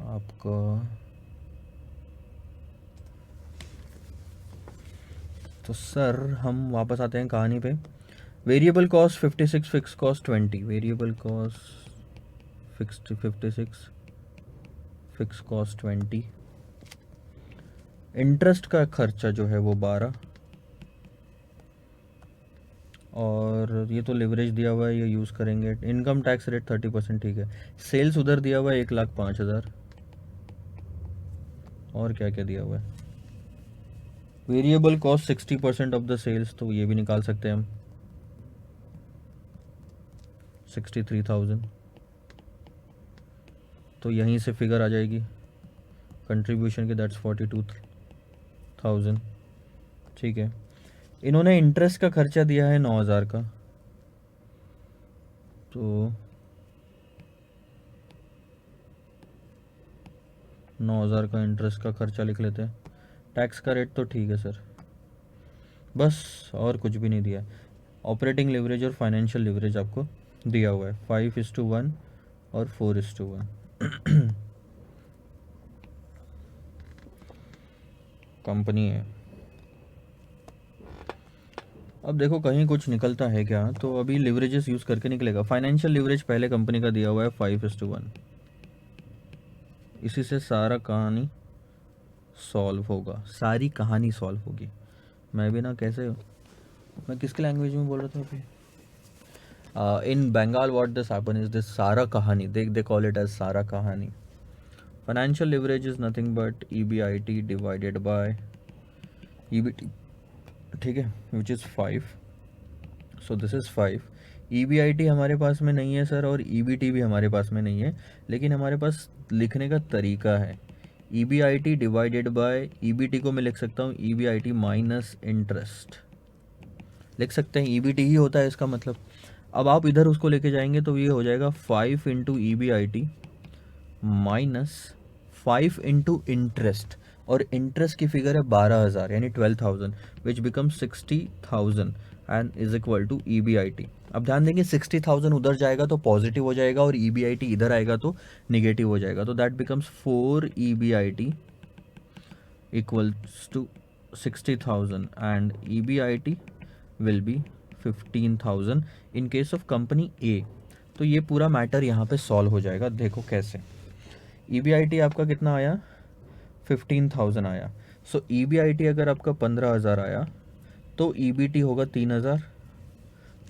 आपका तो सर हम वापस आते हैं कहानी पे। Variable cost 56, fix cost 20। Variable cost fixed 56, fix cost 20, interest का खर्चा जो है वो 12, और ये तो लिवरेज दिया हुआ है, ये यूज़ करेंगे। इनकम टैक्स रेट 30%, ठीक है। सेल्स उधर दिया हुआ है 1,05,000, और क्या क्या दिया हुआ है? Variable cost 60% of the sales, तो ये भी निकाल सकते हैं हम, 63,000। तो यहीं से फिगर आ जाएगी कंट्रीब्यूशन की, दैट्स 42,000। ठीक है, इन्होंने इंटरेस्ट का खर्चा दिया है 9,000 का, तो 9,000 का इंटरेस्ट का खर्चा लिख लेते हैं। टैक्स का रेट तो ठीक है सर, बस और कुछ भी नहीं दिया। ऑपरेटिंग लिवरेज और फाइनेंशियल लिवरेज आपको दिया हुआ है 5:1 और 4:1। कंपनी है। अब देखो कहीं कुछ निकलता है क्या, तो अभी लिवरेजेस यूज़ करके निकलेगा। फाइनेंशियल लिवरेज पहले कंपनी का दिया हुआ है 5:1, इसी से सारा कहानी सॉल्व होगा, सारी कहानी सॉल्व होगी। मैं भी ना, कैसे, मैं किसके लैंग्वेज में बोल रहा था अभी? In Bengal what this happen is this सारा कहानी, दे कॉल इट एज सारा कहानी। Financial leverage is nothing but EBIT divided by EBT, ठीक है, which is 5. So this is 5. EBIT हमारे पास में नहीं है सर, और EBT भी हमारे पास में नहीं है, लेकिन हमारे पास लिखने का तरीका है. EBIT डिवाइडेड बाय EBT को मैं लिख सकता हूँ EBIT माइनस इंटरेस्ट, लिख सकते हैं. EBT ही होता है इसका मतलब. अब आप इधर उसको लेके जाएंगे तो ये हो जाएगा 5 into EBIT minus 5 into interest, और इंटरेस्ट की फिगर है 12,000 यानी 12,000, which become 60,000 and is equal to EBIT. अब ध्यान देंगे 60,000 उधर जाएगा तो पॉजिटिव हो जाएगा, और EBIT इधर आएगा तो निगेटिव हो जाएगा, तो that becomes 4 EBIT equals to 60,000 and EBIT will be 15,000 in case of company A. तो ये पूरा मैटर यहाँ पे सॉल्व हो जाएगा. देखो कैसे. EBIT आपका कितना आया, 15,000 आया. सो EBIT अगर आपका 15,000 आया तो EBT होगा 3,000.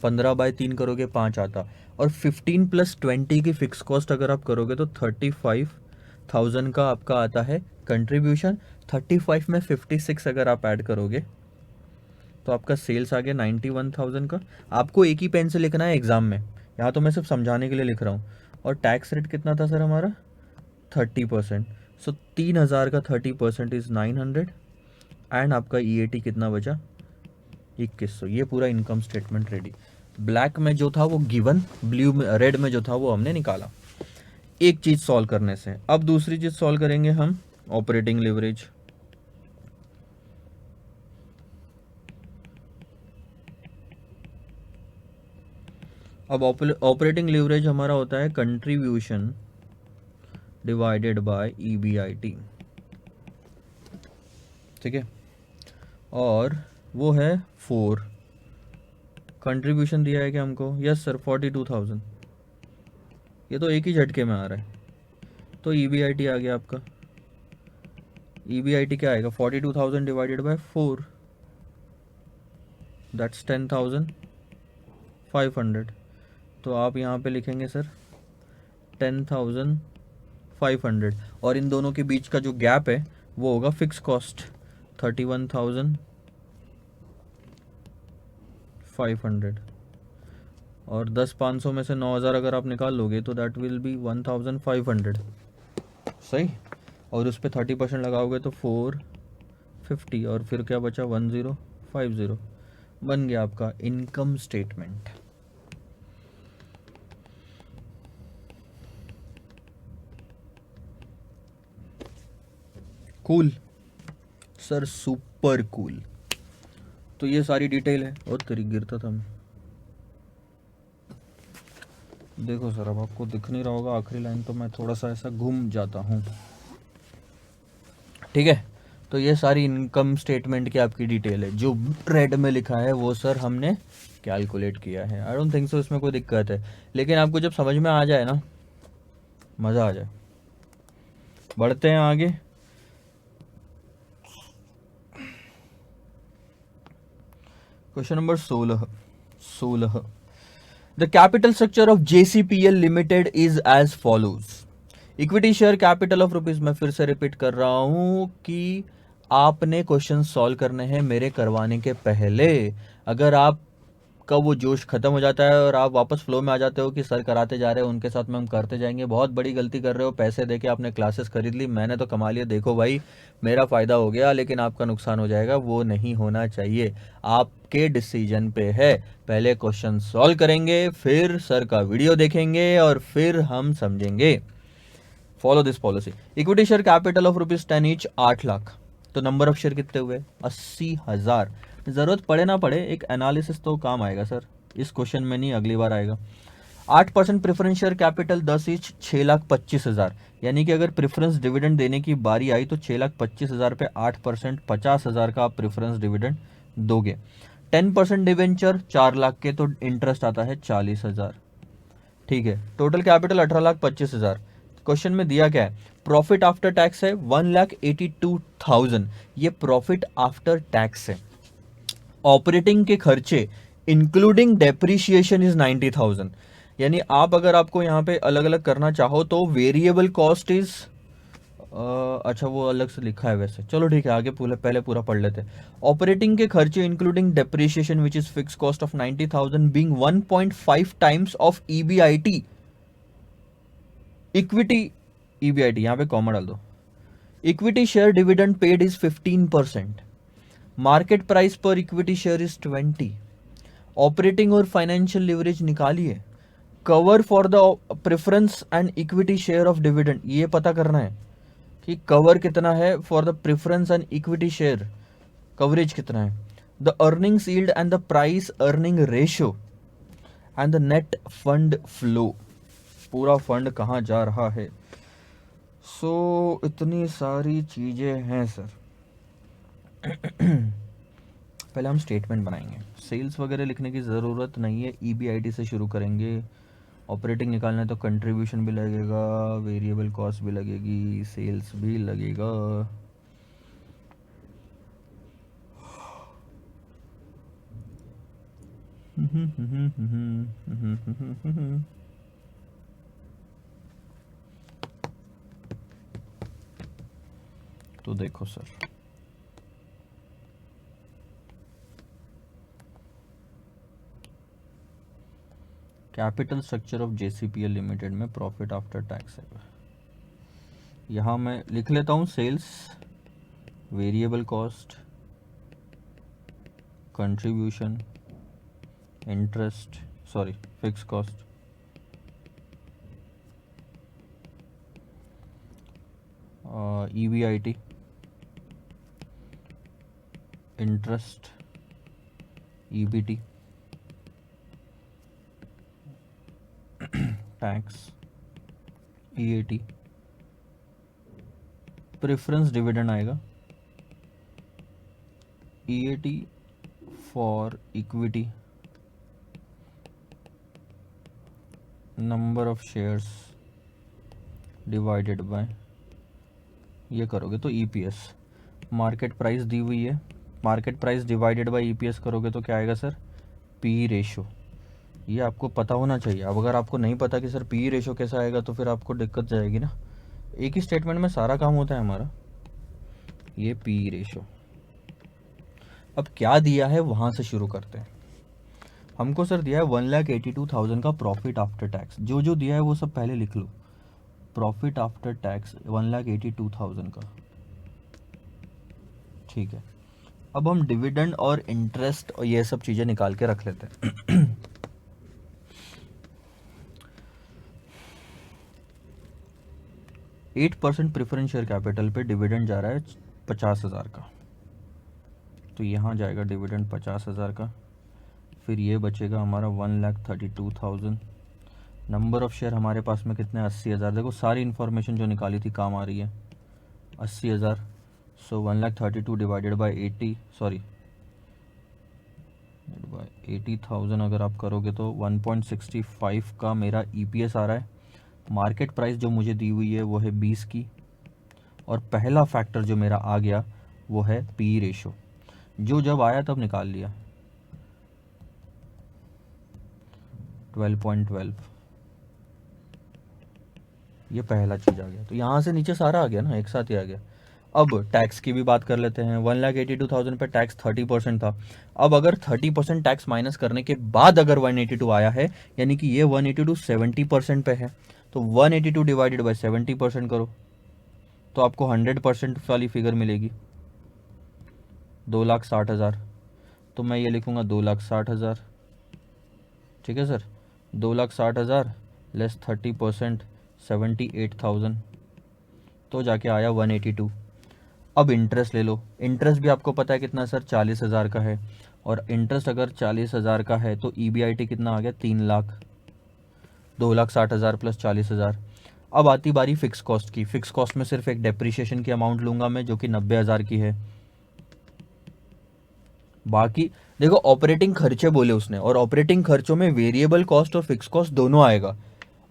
15 बाय 3 करोगे 5 आता, और 15 प्लस 20 की फिक्स कॉस्ट अगर आप करोगे तो 35,000 का आपका आता है कंट्रीब्यूशन. 35 में 56 अगर आप ऐड करोगे तो आपका सेल्स आ गया 91,000 का. आपको एक ही पेन से लिखना है एग्जाम में, यहाँ तो मैं सिर्फ समझाने के लिए लिख रहा हूँ. और टैक्स रेट कितना था सर हमारा, 30%. सो 3,000 का 30% इज 900, एंड आपका EAT कितना बचा, 2100. ये पूरा इनकम स्टेटमेंट रेडी. ब्लैक में जो था वो गिवन, ब्लू में रेड में जो था वो हमने निकाला एक चीज सॉल्व करने से. अब दूसरी चीज सॉल्व करेंगे हम, ऑपरेटिंग लिवरेज. अब ऑपरेटिंग लिवरेज हमारा होता है कंट्रीब्यूशन डिवाइडेड बाय EBIT, ठीक है, और वो है 4. कंट्रीब्यूशन दिया है क्या हमको, यस सर 42,000. ये तो एक ही झटके में आ रहा है, तो EBIT आ गया आपका. EBIT क्या आएगा, 42,000 डिवाइडेड बाय 4, दैट्स 10,500. तो आप यहाँ पे लिखेंगे सर 10,500, और इन दोनों के बीच का जो गैप है वो होगा फिक्स कॉस्ट 31,500, और 10,500 में से 9,000 अगर आप निकाल लोगे तो दैट विल बी 1,500, सही. और उस पर 30% लगाओगे तो 450, और फिर क्या बचा 1050. बन गया आपका income statement. Cool sir, super cool. तो ये सारी डिटेल है. और तेरी गिरता था मैं, देखो सर अब आपको दिख नहीं रहा होगा आखिरी लाइन, तो मैं थोड़ा सा ऐसा घूम जाता हूँ, ठीक है. तो ये सारी इनकम स्टेटमेंट की आपकी डिटेल है. जो रेड में लिखा है वो सर हमने कैलकुलेट किया है. आई डोंट थिंक सो इसमें कोई दिक्कत है, लेकिन आपको जब समझ में आ जाए ना, मज़ा आ जाए. बढ़ते हैं आगे. Question number 16. The capital structure of JCPL limited is as follows. Equity share capital of rupees, मैं फिर से रिपीट कर रहा हूं कि आपने क्वेश्चन सॉल्व करने हैं मेरे करवाने के पहले. अगर आप का वो जोश खत्म हो जाता है और आप वापस फ्लो में आ जाते हो कि सर कराते जा रहे हो उनके साथ में हम करते जाएंगे, बहुत बड़ी गलती कर रहे हो. पैसे देके आपने क्लासेस खरीद ली, मैंने तो कमा लिया. देखो भाई मेरा फ़ायदा हो गया लेकिन आपका नुकसान हो जाएगा, वो नहीं होना चाहिए. आपके डिसीजन पे है. पहले क्वेश्चन सॉल्व करेंगे, फिर सर का वीडियो देखेंगे, और फिर हम समझेंगे. Follow this policy. Equity share capital of rupees 10 each, 8 lakh. तो नंबर ऑफ शेयर कितने हुए, 80,000. जरूरत पड़े ना पड़े एक एनालिसिस तो काम आएगा सर, इस क्वेश्चन में नहीं अगली बार आएगा. 8% प्रेफरेंस शेयर कैपिटल 10 ईच, 6,25,000. यानी कि अगर प्रेफरेंस डिविडेंड देने की बारी आई तो 6,25,000 पे 8% 50,000 का आप प्रेफरेंस डिविडेंड दोगे. 10% डिवेंचर 4 लाख के, तो इंटरेस्ट आता है 40,000. ठीक है, टोटल कैपिटल 18,25,000. क्वेश्चन में दिया क्या है, प्रॉफिट आफ्टर टैक्स है 1,82,000. ये प्रॉफिट आफ्टर टैक्स है. ऑपरेटिंग के खर्चे इंक्लूडिंग डेप्रिशिएशन इज 90,000. यानी आप अगर आपको यहाँ पे अलग अलग करना चाहो तो वेरिएबल कॉस्ट इज अच्छा वो अलग से लिखा है वैसे, चलो ठीक है, आगे पहले पूरा पढ़ लेते हैं। ऑपरेटिंग के खर्चे including depreciation which is fix cost of 90,000 being 1.5 times of EBIT equity. EBIT यहाँ पे कॉमा डाल दो। Equity share dividend paid is 15%। Market price पर इक्विटी शेयर इज 20। ऑपरेटिंग और फाइनेंशियल लिवरेज निकालिए। Cover for the preference and equity share of dividend, ये पता करना है कि कवर कितना है for the preference and equity share, coverage कितना है। The earnings yield and the price earning ratio and the net fund flow, पूरा फंड कहाँ जा रहा है। सो इतनी सारी चीजें हैं सर। पहले हम स्टेटमेंट बनाएंगे, सेल्स वगैरह लिखने की ज़रूरत नहीं है, ईबीआईटी से शुरू करेंगे। ऑपरेटिंग निकालना है तो कंट्रीब्यूशन भी लगेगा, वेरिएबल कॉस्ट भी लगेगी, सेल्स भी लगेगा। तो देखो sir, capital structure of JCPL limited में प्रॉफिट आफ्टर टैक्स है। यहाँ मैं लिख लेता हूँ sales, variable cost, contribution, interest, sorry fix cost, EBIT, interest, EBT, tax, EAT, preference dividend आएगा, EAT for equity, number of shares divided by, ये करोगे तो ईपीएस। मार्केट प्राइस दी हुई है, market price divided by EPS करोगे तो क्या आएगा सर, पी रेशो। ये आपको पता होना चाहिए। अब अगर आपको नहीं पता कि सर पी रेशो कैसा आएगा तो फिर आपको दिक्कत जाएगी ना। एक ही स्टेटमेंट में सारा काम होता है हमारा। ये पी रेशो। अब क्या दिया है वहाँ से शुरू करते हैं। हमको सर दिया है 1,82,000 का प्रॉफिट आफ्टर टैक्स। जो जो दिया है वो सब पहले लिख लो। प्रॉफिट आफ्टर टैक्स 1,82,000 का, ठीक है। अब हम डिविडेंड और इंटरेस्ट और ये सब चीज़ें निकाल के रख लेते हैं। 8% प्रेफरेंस शेयर कैपिटल पे डिविडेंड जा रहा है 50,000 का, तो यहाँ जाएगा डिविडेंड 50,000 का। फिर ये बचेगा हमारा 1,32,000। नंबर ऑफ शेयर हमारे पास में कितने, 80,000। देखो सारी इन्फॉर्मेशन जो निकाली थी काम आ रही है, 80,000। सो 1,32,000 डिवाइडेड बाई 80, सॉरी बाई 80,000 अगर आप करोगे तो 1.65 का मेरा ईपीएस आ रहा है। मार्केट प्राइस जो मुझे दी हुई है वो है 20 की, और पहला फैक्टर जो मेरा आ गया वो है पी रेशो, जो जब आया तब निकाल लिया, 12.12। ये पहला चीज़ आ गया। तो यहाँ से नीचे सारा आ गया ना, एक साथ ही आ गया। अब टैक्स की भी बात कर लेते हैं। 1,82,000 पे टैक्स 30% था। अब अगर 30% टैक्स माइनस करने के बाद अगर 182 आया है, यानी कि ये 182 70% पे है, तो 182 डिवाइडेड बाई 70% करो तो आपको 100% वाली फिगर मिलेगी, 2,60,000। तो मैं ये लिखूँगा 2,60,000, ठीक है सर। 2,60,000 लेस 30% 78,000, तो जाके आया 182। अब इंटरेस्ट ले लो। इंटरेस्ट भी आपको पता है कितना सर, 40,000 का है, और इंटरेस्ट अगर 40,000 का है तो ईबीआईटी कितना आ गया, 3 लाख। 2,60,000 प्लस 40,000। अब आती बारी फिक्स कॉस्ट की। फिक्स कॉस्ट में सिर्फ एक डेप्रिसिएशन की अमाउंट लूंगा मैं, जो कि 90,000 की है। बाकी देखो ऑपरेटिंग खर्चे बोले उसने, और ऑपरेटिंग खर्चों में वेरिएबल कॉस्ट और फिक्स कॉस्ट दोनों आएगा,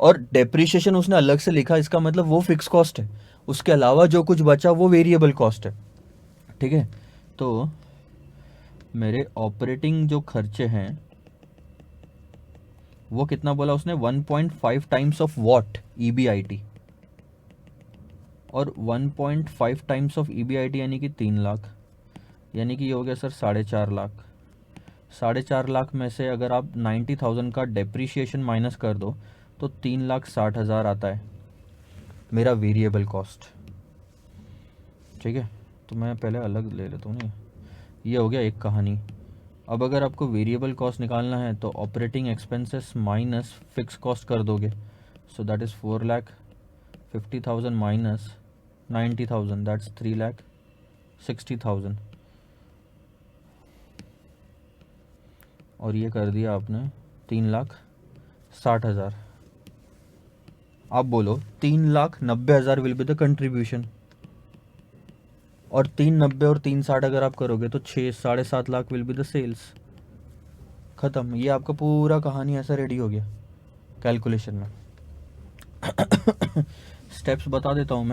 और डेप्रिसिएशन उसने अलग से लिखा, इसका मतलब वो फिक्स कॉस्ट है। उसके अलावा जो कुछ बचा वो वेरिएबल कॉस्ट है, ठीक है। तो मेरे ऑपरेटिंग जो खर्चे हैं वो कितना बोला उसने, 1.5 टाइम्स ऑफ व्हाट, ईबीआईटी। और 1.5 टाइम्स ऑफ EBIT यानी कि 3 लाख, यानी कि ये हो गया सर 4.5 लाख। 4.5 लाख में से अगर आप 90,000 का डेप्रीशिएशन माइनस कर दो तो 3,60,000 आता है मेरा वेरिएबल कॉस्ट। ठीक है, तो मैं पहले अलग ले लेता हूँ ना, ये हो गया एक कहानी। अब अगर आपको वेरिएबल कॉस्ट निकालना है तो operating expenses minus fix cost कर दोगे, so that is 4,50,000 minus 90,000, that's 3,60,000, और ये कर दिया आपने 3,60,000। आप बोलो 3,90,000 विल बी द कंट्रीब्यूशन, और 390 और 360 अगर आप करोगे तो 6-7.5 lakh will be the sales. ख़त्म, ये आपका पूरा कहानी ऐसा रेडी हो गया कैलकुलेशन में। स्टेप्स बता देता हूँ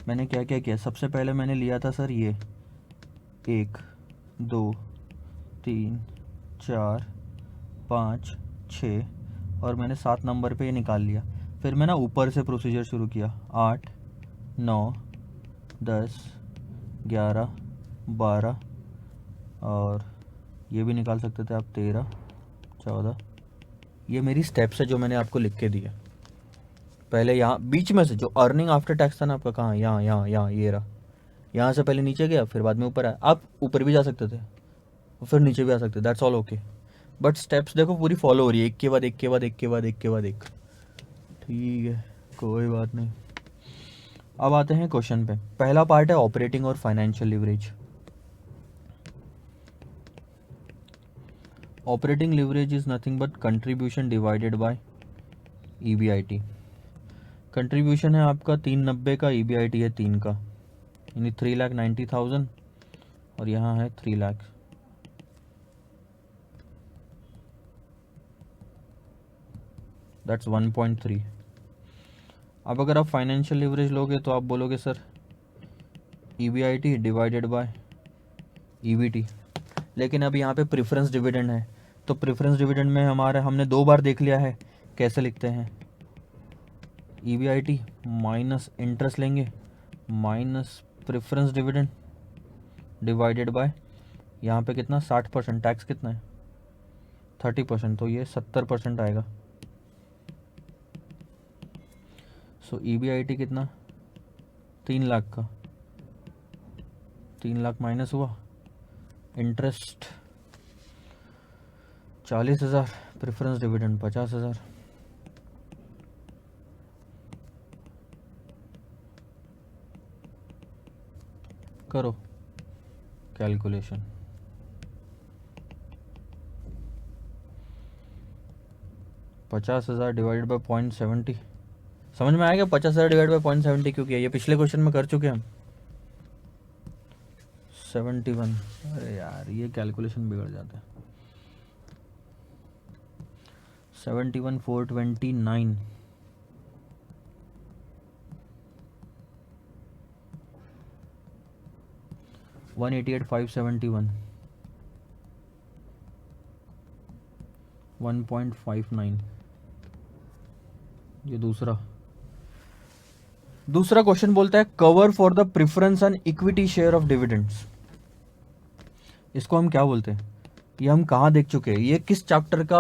मैंने क्या क्या किया। सबसे पहले मैंने लिया था सर ये 1 2 3 4 5 6 और मैंने 7 नंबर पे ये निकाल लिया। फिर मैं ना ऊपर से प्रोसीजर शुरू किया, 8 9 10 11 12 और ये भी निकाल सकते थे आप 13 14। ये मेरी स्टेप्स है जो मैंने आपको लिख के दिया। पहले यहाँ बीच में से जो अर्निंग आफ्टर टैक्स था ना आपका, कहाँ, यहाँ ये रहा। यहाँ से पहले नीचे गया, फिर बाद में ऊपर आया। आप ऊपर भी जा सकते थे फिर नीचे भी आ सकते, that's all okay, but steps देखो पूरी फॉलो हो रही है, एक के बाद एक के बाद एक के बाद एक के बाद एक। ठीक है, कोई बात नहीं। अब आते हैं क्वेश्चन पे। पहला पार्ट है ऑपरेटिंग और financial leverage. Operating leverage is nothing but contribution divided by EBIT। Contribution है आपका 390 का, EBIT है 3 का, यानी 3,90,000 और यहाँ है 3 लाख। दैट्स 1.3। अब अगर आप फाइनेंशियल लिवरेज लोगे तो आप बोलोगे sir EBIT divided by EBT, लेकिन अब यहाँ पे प्रेफरेंस डिविडेंड है, तो प्रेफरेंस डिविडेंड में हमने 2 बार देख लिया है। कैसे लिखते हैं, EBIT माइनस इंटरेस्ट लेंगे minus preference dividend divided by, यहाँ पे कितना 60%, टैक्स कितना है 30%, तो ये 70% आएगा। सो EBIT कितना 3 लाख का, 3 लाख माइनस हुआ इंटरेस्ट 40,000, प्रेफरेंस डिविडेंड 50,000। करो कैलकुलेशन। $50,000 डिवाइडेड बाय 0.70, समझ में आएगा 50,000 डिवाइड बाय 0.70 क्यों किया, ये पिछले क्वेश्चन में कर चुके हैं हम। 71, अरे यार ये कैलकुलेशन बिगड़ जाता है। 71,429, $188,571, 1.59। ये दूसरा क्वेश्चन बोलता है cover for the preference and equity share of dividends. इसको हम क्या बोलते हैं, ये हम कहाँ देख चुके हैं, ये किस चैप्टर का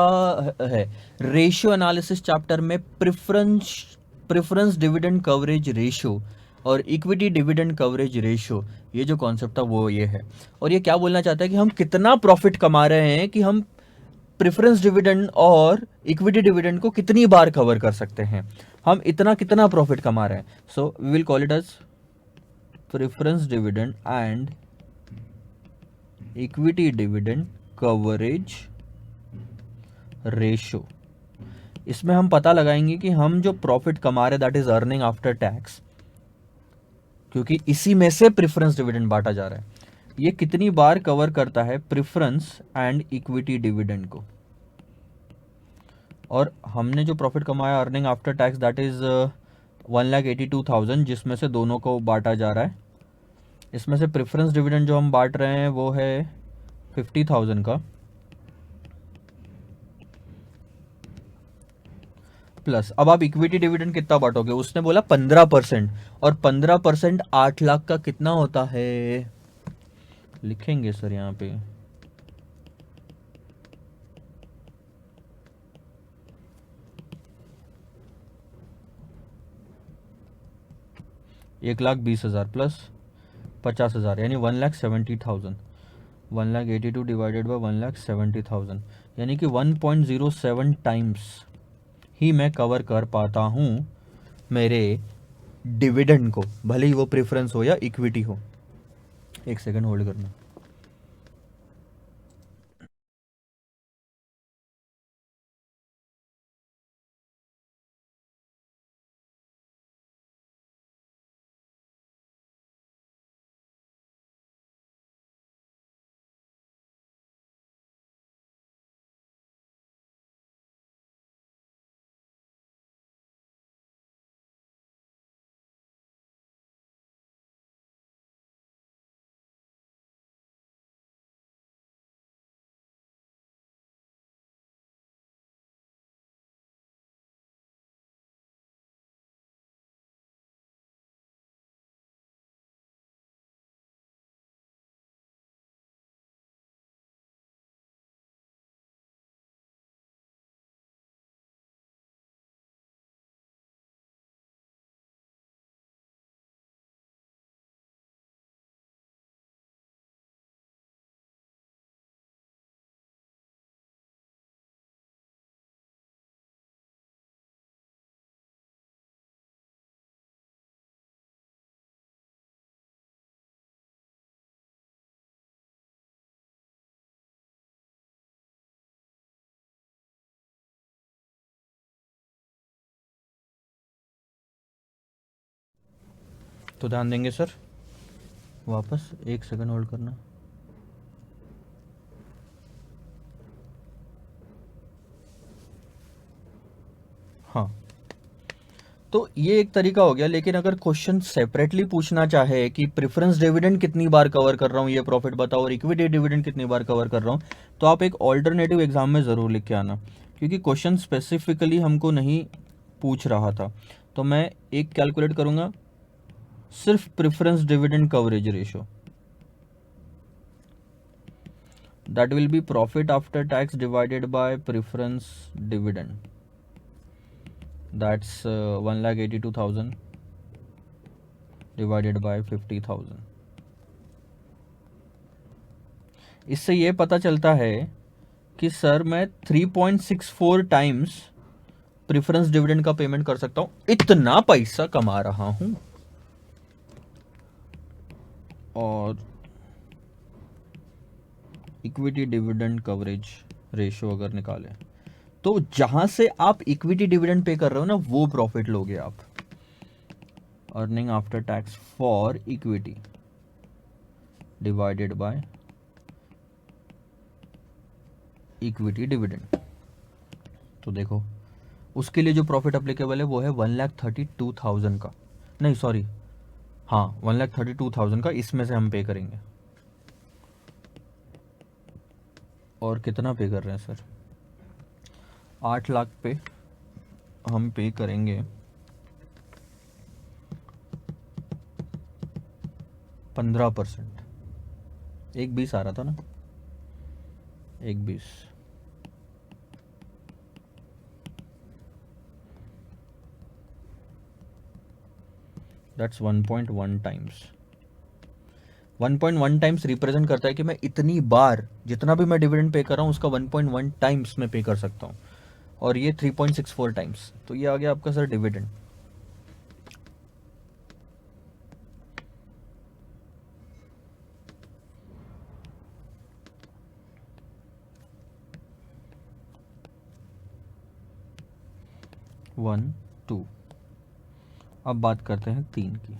है, रेशियो एनालिसिस चैप्टर में प्रेफरेंस डिविडेंड कवरेज रेशियो और इक्विटी डिविडेंड कवरेज रेशियो, ये जो कॉन्सेप्ट था वो ये है। और ये क्या बोलना चाहता है कि हम कितना प्रॉफिट कमा रहे हैं, कि हम प्रेफरेंस डिविडेंड और इक्विटी डिविडेंड को कितनी बार कवर कर सकते हैं, हम कितना प्रॉफिट कमा रहे हैं। So we will call it as preference dividend and equity dividend coverage ratio. इसमें हम पता लगाएंगे कि हम जो प्रॉफिट कमा रहे that is earning after tax, क्योंकि इसी में से प्रेफरेंस डिविडेंड बांटा जा रहा है, ये कितनी बार कवर करता है प्रेफरेंस एंड इक्विटी डिविडेंड को। और हमने जो प्रॉफिट कमाया earning after tax that is 1,82,000, जिसमें से दोनों को बांटा जा रहा है। इसमें से प्रेफरेंस डिविडेंड जो हम बांट रहे हैं वो है 50,000 का, प्लस, अब आप इक्विटी डिविडेंड कितना बांटोगे, उसने बोला 15%, और 15% 8 लाख का कितना होता है, लिखेंगे सर यहाँ पे 1,20,000 प्लस 50,000 यानी 1,70,000, 1,82 डिवाइडेड बाय 1,70,000, यानी कि 1.07 टाइम्स ही मैं कवर कर पाता हूँ मेरे डिविडेंड को, भले ही वो प्रेफरेंस हो या इक्विटी हो। एक सेकंड होल्ड करना। तो ध्यान देंगे सर, वापस एक सेकंड होल्ड करना। हाँ, तो ये एक तरीका हो गया, लेकिन अगर क्वेश्चन सेपरेटली पूछना चाहे कि प्रेफरेंस डिविडेंड कितनी बार कवर कर रहा हूँ ये प्रॉफिट बताओ, और इक्विटी डिविडेंड कितनी बार कवर कर रहा हूँ, तो आप एक ऑल्टरनेटिव एग्जाम में ज़रूर लिख के आना, क्योंकि क्वेश्चन स्पेसिफिकली हमको नहीं पूछ रहा था। तो मैं एक कैलकुलेट करूँगा सिर्फ preference dividend coverage ratio, that will B profit after tax divided by preference dividend, that's 1,82,000 divided by 50,000। इससे ये पता चलता है कि सर मैं 3.64 टाइम्स प्रेफरेंस डिविडेंड का पेमेंट कर सकता हूं, इतना पैसा कमा रहा हूं। और इक्विटी डिविडेंड कवरेज रेशियो अगर निकालें तो जहां से आप इक्विटी डिविडेंड पे कर रहे हो ना, वो प्रॉफिट लोगे आप। Earning after tax for equity divided by equity dividend, तो देखो उसके लिए जो प्रॉफिट अप्लीकेबल है वो है 1,32,000 का, नहीं सॉरी, हाँ 1,32,000 का, इसमें से हम पे करेंगे। और कितना पे कर रहे हैं सर, 8 लाख पे हम पे करेंगे 15%, 1,20 आ रहा था ना, 1,20, दैट्स 1.1 टाइम्स। 1.1 टाइम्स रिप्रेजेंट करता है कि मैं इतनी बार जितना भी मैं डिविडेंड पे कर रहा हूँ उसका 1.1 टाइम्स में पे कर सकता हूँ, और ये 3.64 टाइम्स, तो ये आ गया आपका सर डिविडेंड। One two. अब बात करते हैं 3 की।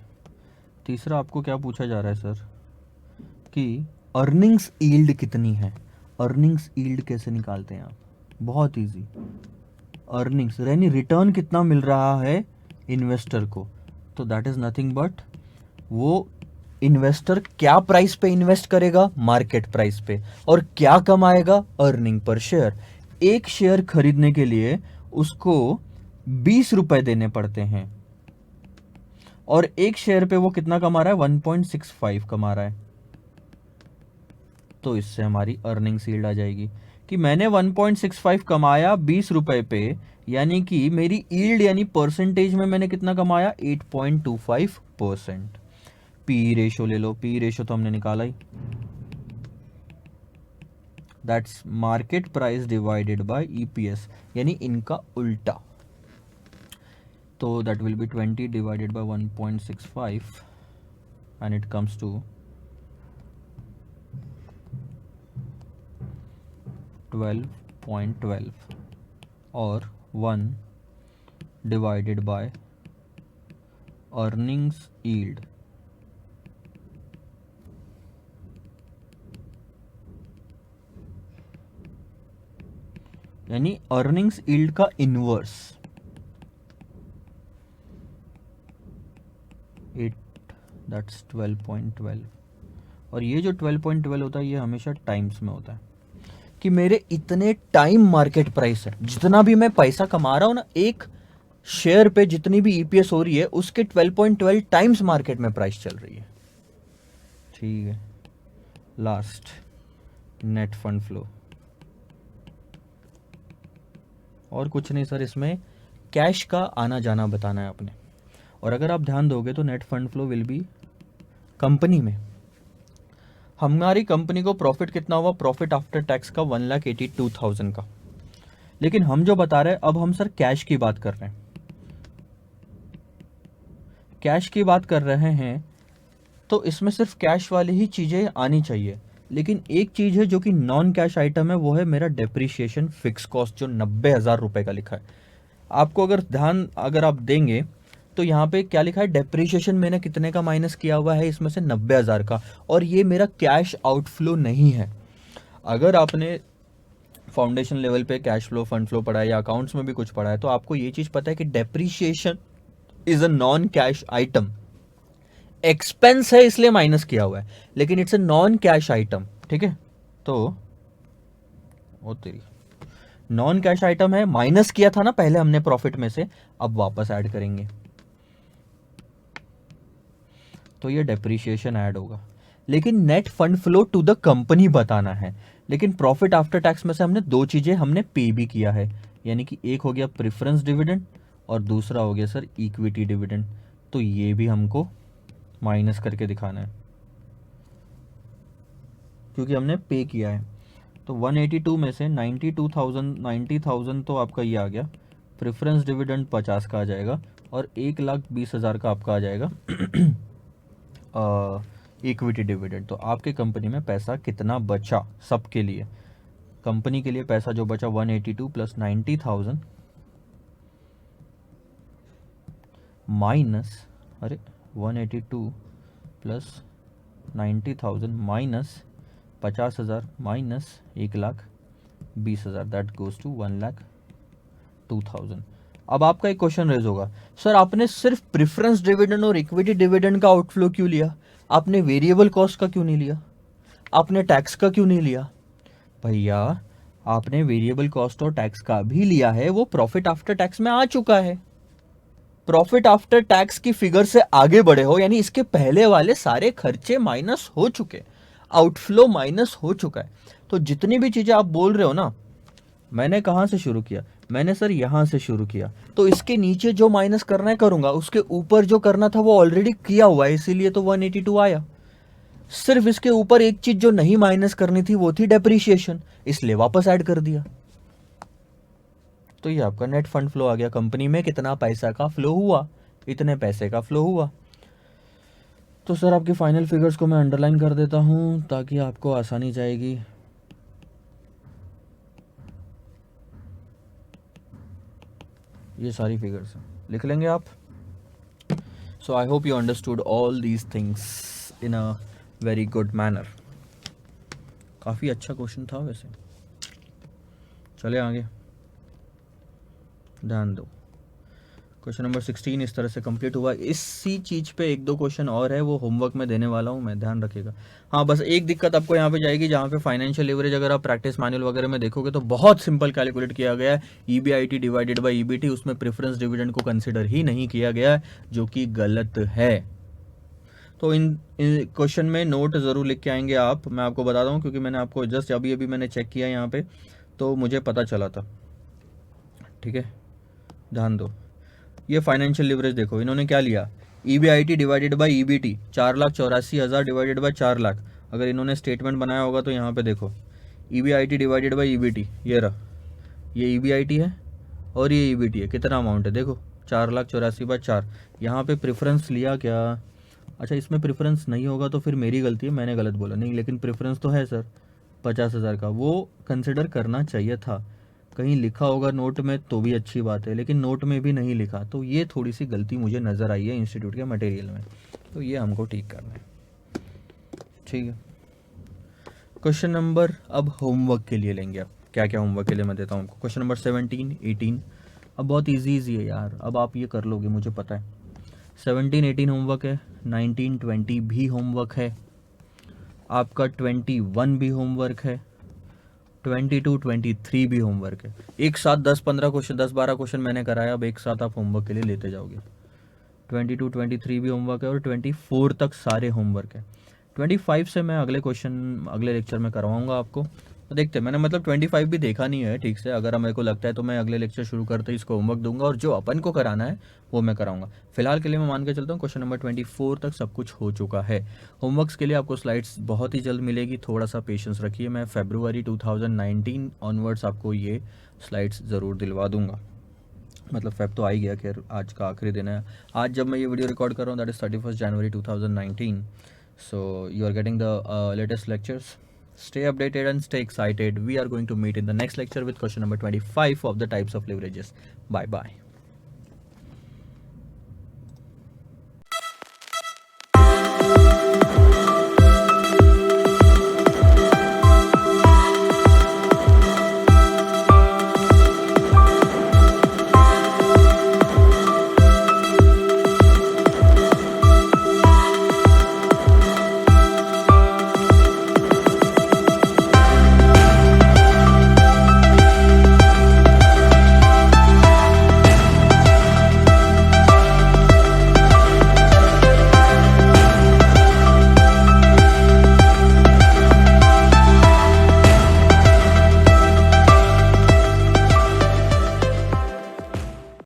तीसरा आपको क्या पूछा जा रहा है सर कि अर्निंग्स यील्ड कितनी है, अर्निंग्स यील्ड कैसे निकालते हैं आप, बहुत इजी। अर्निंग्स यानी रिटर्न कितना मिल रहा है इन्वेस्टर को, तो दैट इज नथिंग बट वो इन्वेस्टर क्या प्राइस पे इन्वेस्ट करेगा, मार्केट प्राइस पे, और क्या कमाएगा, अर्निंग पर शेयर। एक शेयर खरीदने के लिए उसको 20 रुपए देने पड़ते हैं और एक शेयर पे वो कितना कमा रहा है, 1.65 कमा रहा है, तो इससे हमारी अर्निंग्स यील्ड आ जाएगी कि मैंने 1.65 कमाया 20 रुपए पे, यानी कि मेरी यील्ड यानी परसेंटेज में मैंने कितना कमाया, 8.25%। पी रेशो ले लो, पी रेशो तो हमने निकाला ही, that's market price divided by EPS, यानी इनका उल्टा। तो that will be 20 divided by 1.65 and it comes to 12.12 और 1 डिवाइडेड बाय अर्निंग्स यील्ड, यानी अर्निंग्स यील्ड का इनवर्स 8, दैट्स 12.12। और ये जो 12.12 होता है ये हमेशा टाइम्स में होता है कि मेरे इतने टाइम मार्केट प्राइस है, जितना भी मैं पैसा कमा रहा हूं ना, एक शेयर पे जितनी भी ईपीएस हो रही है उसके 12.12 टाइम्स मार्केट में प्राइस चल रही है। ठीक है, लास्ट नेट फंड फ्लो, और कुछ नहीं सर, इसमें कैश का आना जाना बताना है आपने। और अगर आप ध्यान दोगे तो net fund flow will be company में, हमारी कंपनी को प्रॉफिट कितना हुआ, प्रॉफिट आफ्टर टैक्स का 1,82,000 का, लेकिन हम जो बता रहे हैं अब हम सर कैश की बात कर रहे हैं, कैश की बात कर रहे हैं, तो इसमें सिर्फ कैश वाली ही चीजें आनी चाहिए। लेकिन एक चीज है जो कि नॉन कैश आइटम है, वो है मेरा डेप्रिसिएशन फिक्स कॉस्ट, जो 90,000 रुपए का लिखा है। आपको अगर ध्यान अगर आप देंगे तो यहाँ पे क्या लिखा है, डेप्रिसिएशन मैंने कितने का माइनस किया हुआ है इसमें से, 90,000 का, और ये मेरा कैश आउटफ्लो नहीं है। अगर आपने फाउंडेशन लेवल पे कैश फ्लो फंड फ्लो पढ़ा है या अकाउंट्स में भी कुछ पढ़ा है तो आपको ये चीज पता है कि depreciation is a non cash item, expense है इसलिए माइनस किया हुआ है, लेकिन it's a non cash item. ठीक है, तो ओ तेरी, नॉन कैश आइटम है, माइनस किया था ना पहले हमने प्रॉफिट में से, अब वापस ऐड करेंगे तो ये डेप्रिसिएशन ऐड होगा। लेकिन net fund flow to the company बताना है, लेकिन प्रॉफिट आफ्टर टैक्स में से हमने दो चीजें हमने पे भी किया है, यानी कि एक हो गया प्रेफरेंस डिविडेंड और दूसरा हो गया सर इक्विटी डिविडेंड, तो ये भी हमको माइनस करके दिखाना है क्योंकि हमने पे किया है। तो 182 में से 90,000 तो आपका ये आ गया, प्रेफरेंस डिविडेंड 50 का आ जाएगा और 1,20,000 का आपका आ जाएगा इक्विटी डिविडेंड। तो आपके कंपनी में पैसा कितना बचा सबके लिए, कंपनी के लिए पैसा जो बचा 182 प्लस 90,000 माइनस, अरे 182 plus 90,000 minus 50,000 minus 1,20,000, that goes to 1,02,000। अब आपका एक क्वेश्चन रेज होगा, सर आपने सिर्फ प्रेफरेंस डिविडेंड और इक्विटी डिविडेंड का आउटफ्लो क्यों लिया, आपने वेरिएबल कॉस्ट का क्यों नहीं लिया, आपने टैक्स का क्यों नहीं लिया? भैया आपने वेरिएबल कॉस्ट और टैक्स का भी लिया है, वो प्रॉफिट आफ्टर टैक्स में आ चुका है, प्रॉफिट आफ्टर टैक्स की फिगर से आगे बढ़े हो, यानी इसके पहले वाले सारे खर्चे माइनस हो चुके, आउटफ्लो माइनस हो चुका है। तो जितनी भी चीजें आप बोल रहे हो ना, मैंने कहां से शुरू किया, मैंने सर यहां से शुरू किया, तो इसके नीचे जो माइनस करना है करूंगा, उसके ऊपर जो करना था वो ऑलरेडी किया हुआ है, इसीलिए तो 182 आया। सिर्फ इसके ऊपर एक चीज जो नहीं माइनस करनी थी वो थी डेप्रिसिएशन, इसलिए वापस ऐड कर दिया। तो ये आपका नेट फंड फ्लो आ गया, कंपनी में कितना पैसा का फ्लो हुआ, इतने पैसे का फ्लो हुआ। तो सर आपके फाइनल फिगर्स को मैं अंडरलाइन कर देता हूं ताकि आपको आसानी जाएगी। ये सारी फिगर्स लिख लेंगे आप। So I hope you understood all these things in a very good manner. काफ़ी अच्छा क्वेश्चन था वैसे। चले आगे, ध्यान दो। क्वेश्चन नंबर 16 इस तरह से कंप्लीट हुआ। इसी चीज़ पे एक दो क्वेश्चन और है, वो होमवर्क में देने वाला हूँ मैं, ध्यान रखिएगा। हाँ, बस एक दिक्कत आपको यहाँ पे जाएगी, जहाँ पे फाइनेंशियल लिवरेज अगर आप प्रैक्टिस मैनुअल वगैरह में देखोगे तो बहुत सिंपल कैलकुलेट किया गया है, EBIT डिवाइडेड बाई EBT, उसमें प्रेफरेंस डिविडेंड को कंसिडर ही नहीं किया गया है, जो कि गलत है। तो इन क्वेश्चन में नोट ज़रूर लिख के आएंगे आप, मैं आपको बता दूँ, क्योंकि मैंने आपको जस्ट अभी मैंने चेक किया यहाँ पे, तो मुझे पता चला था। ठीक है, ध्यान दो। ये फाइनेंशियल लिवरेज देखो, इन्होंने क्या लिया, EBIT divided by EBT, 4,84,000 divided by 4 lakh. अगर इन्होंने स्टेटमेंट बनाया होगा तो यहाँ पे देखो, EBIT डिवाइडेड बाई EBT, ये रहा, ये EBIT है और ये EBT है, कितना अमाउंट है देखो, 4,84,000/4। यहाँ पे प्रेफरेंस लिया क्या, अच्छा इसमें प्रेफरेंस नहीं होगा तो फिर मेरी गलती है, मैंने गलत बोला, नहीं लेकिन प्रेफरेंस तो है सर 50,000 का, वो कंसिडर करना चाहिए था। कहीं लिखा होगा नोट में तो भी अच्छी बात है, लेकिन नोट में भी नहीं लिखा, तो ये थोड़ी सी गलती मुझे नज़र आई है इंस्टीट्यूट के मटेरियल में, तो ये हमको ठीक करना है। ठीक है, क्वेश्चन नंबर अब होमवर्क के लिए लेंगे। अब क्या क्या होमवर्क के लिए मैं देता हूँ आपको। क्वेश्चन नंबर 17, 18, अब बहुत ईजी है यार, अब आप ये कर लोगे मुझे पता है। 17, 18 होमवर्क है, 19, 20 भी होमवर्क है, आपका 21 भी होमवर्क है, 22, 23 भी होमवर्क है। एक साथ 10-15 क्वेश्चन, 10-12 क्वेश्चन मैंने कराया, अब एक साथ आप होमवर्क के लिए लेते जाओगे। 22, 23 भी होमवर्क है और 24 तक सारे होमवर्क है। 25 से मैं अगले क्वेश्चन अगले लेक्चर में करवाऊंगा आपको, तो देखते हैं, मैंने मतलब 25 भी देखा नहीं है ठीक से, अगर मेरे को लगता है तो मैं अगले लेक्चर शुरू करते ही इसको होमवर्क दूंगा, और जो अपन को कराना है वो मैं कराऊंगा। फिलहाल के लिए मैं मान के चलता हूँ क्वेश्चन नंबर 24 तक सब कुछ हो चुका है। होमवर्क्स के लिए आपको स्लाइड्स बहुत ही जल्द मिलेगी, थोड़ा सा पेशेंस रखिए, मैं फरवरी 2019 ऑनवर्ड्स आपको ये स्लाइड्स ज़रूर दिलवा दूंगा। मतलब फेब तो आ ही गया, खैर आज का आखिरी दिन है। आज जब मैं ये वीडियो रिकॉर्ड कर रहा हूँ that is 31 January 2019, so you are getting the latest lectures. Stay updated and stay excited. We are going to meet in the next lecture with question number 25 of the types of leverages. Bye bye.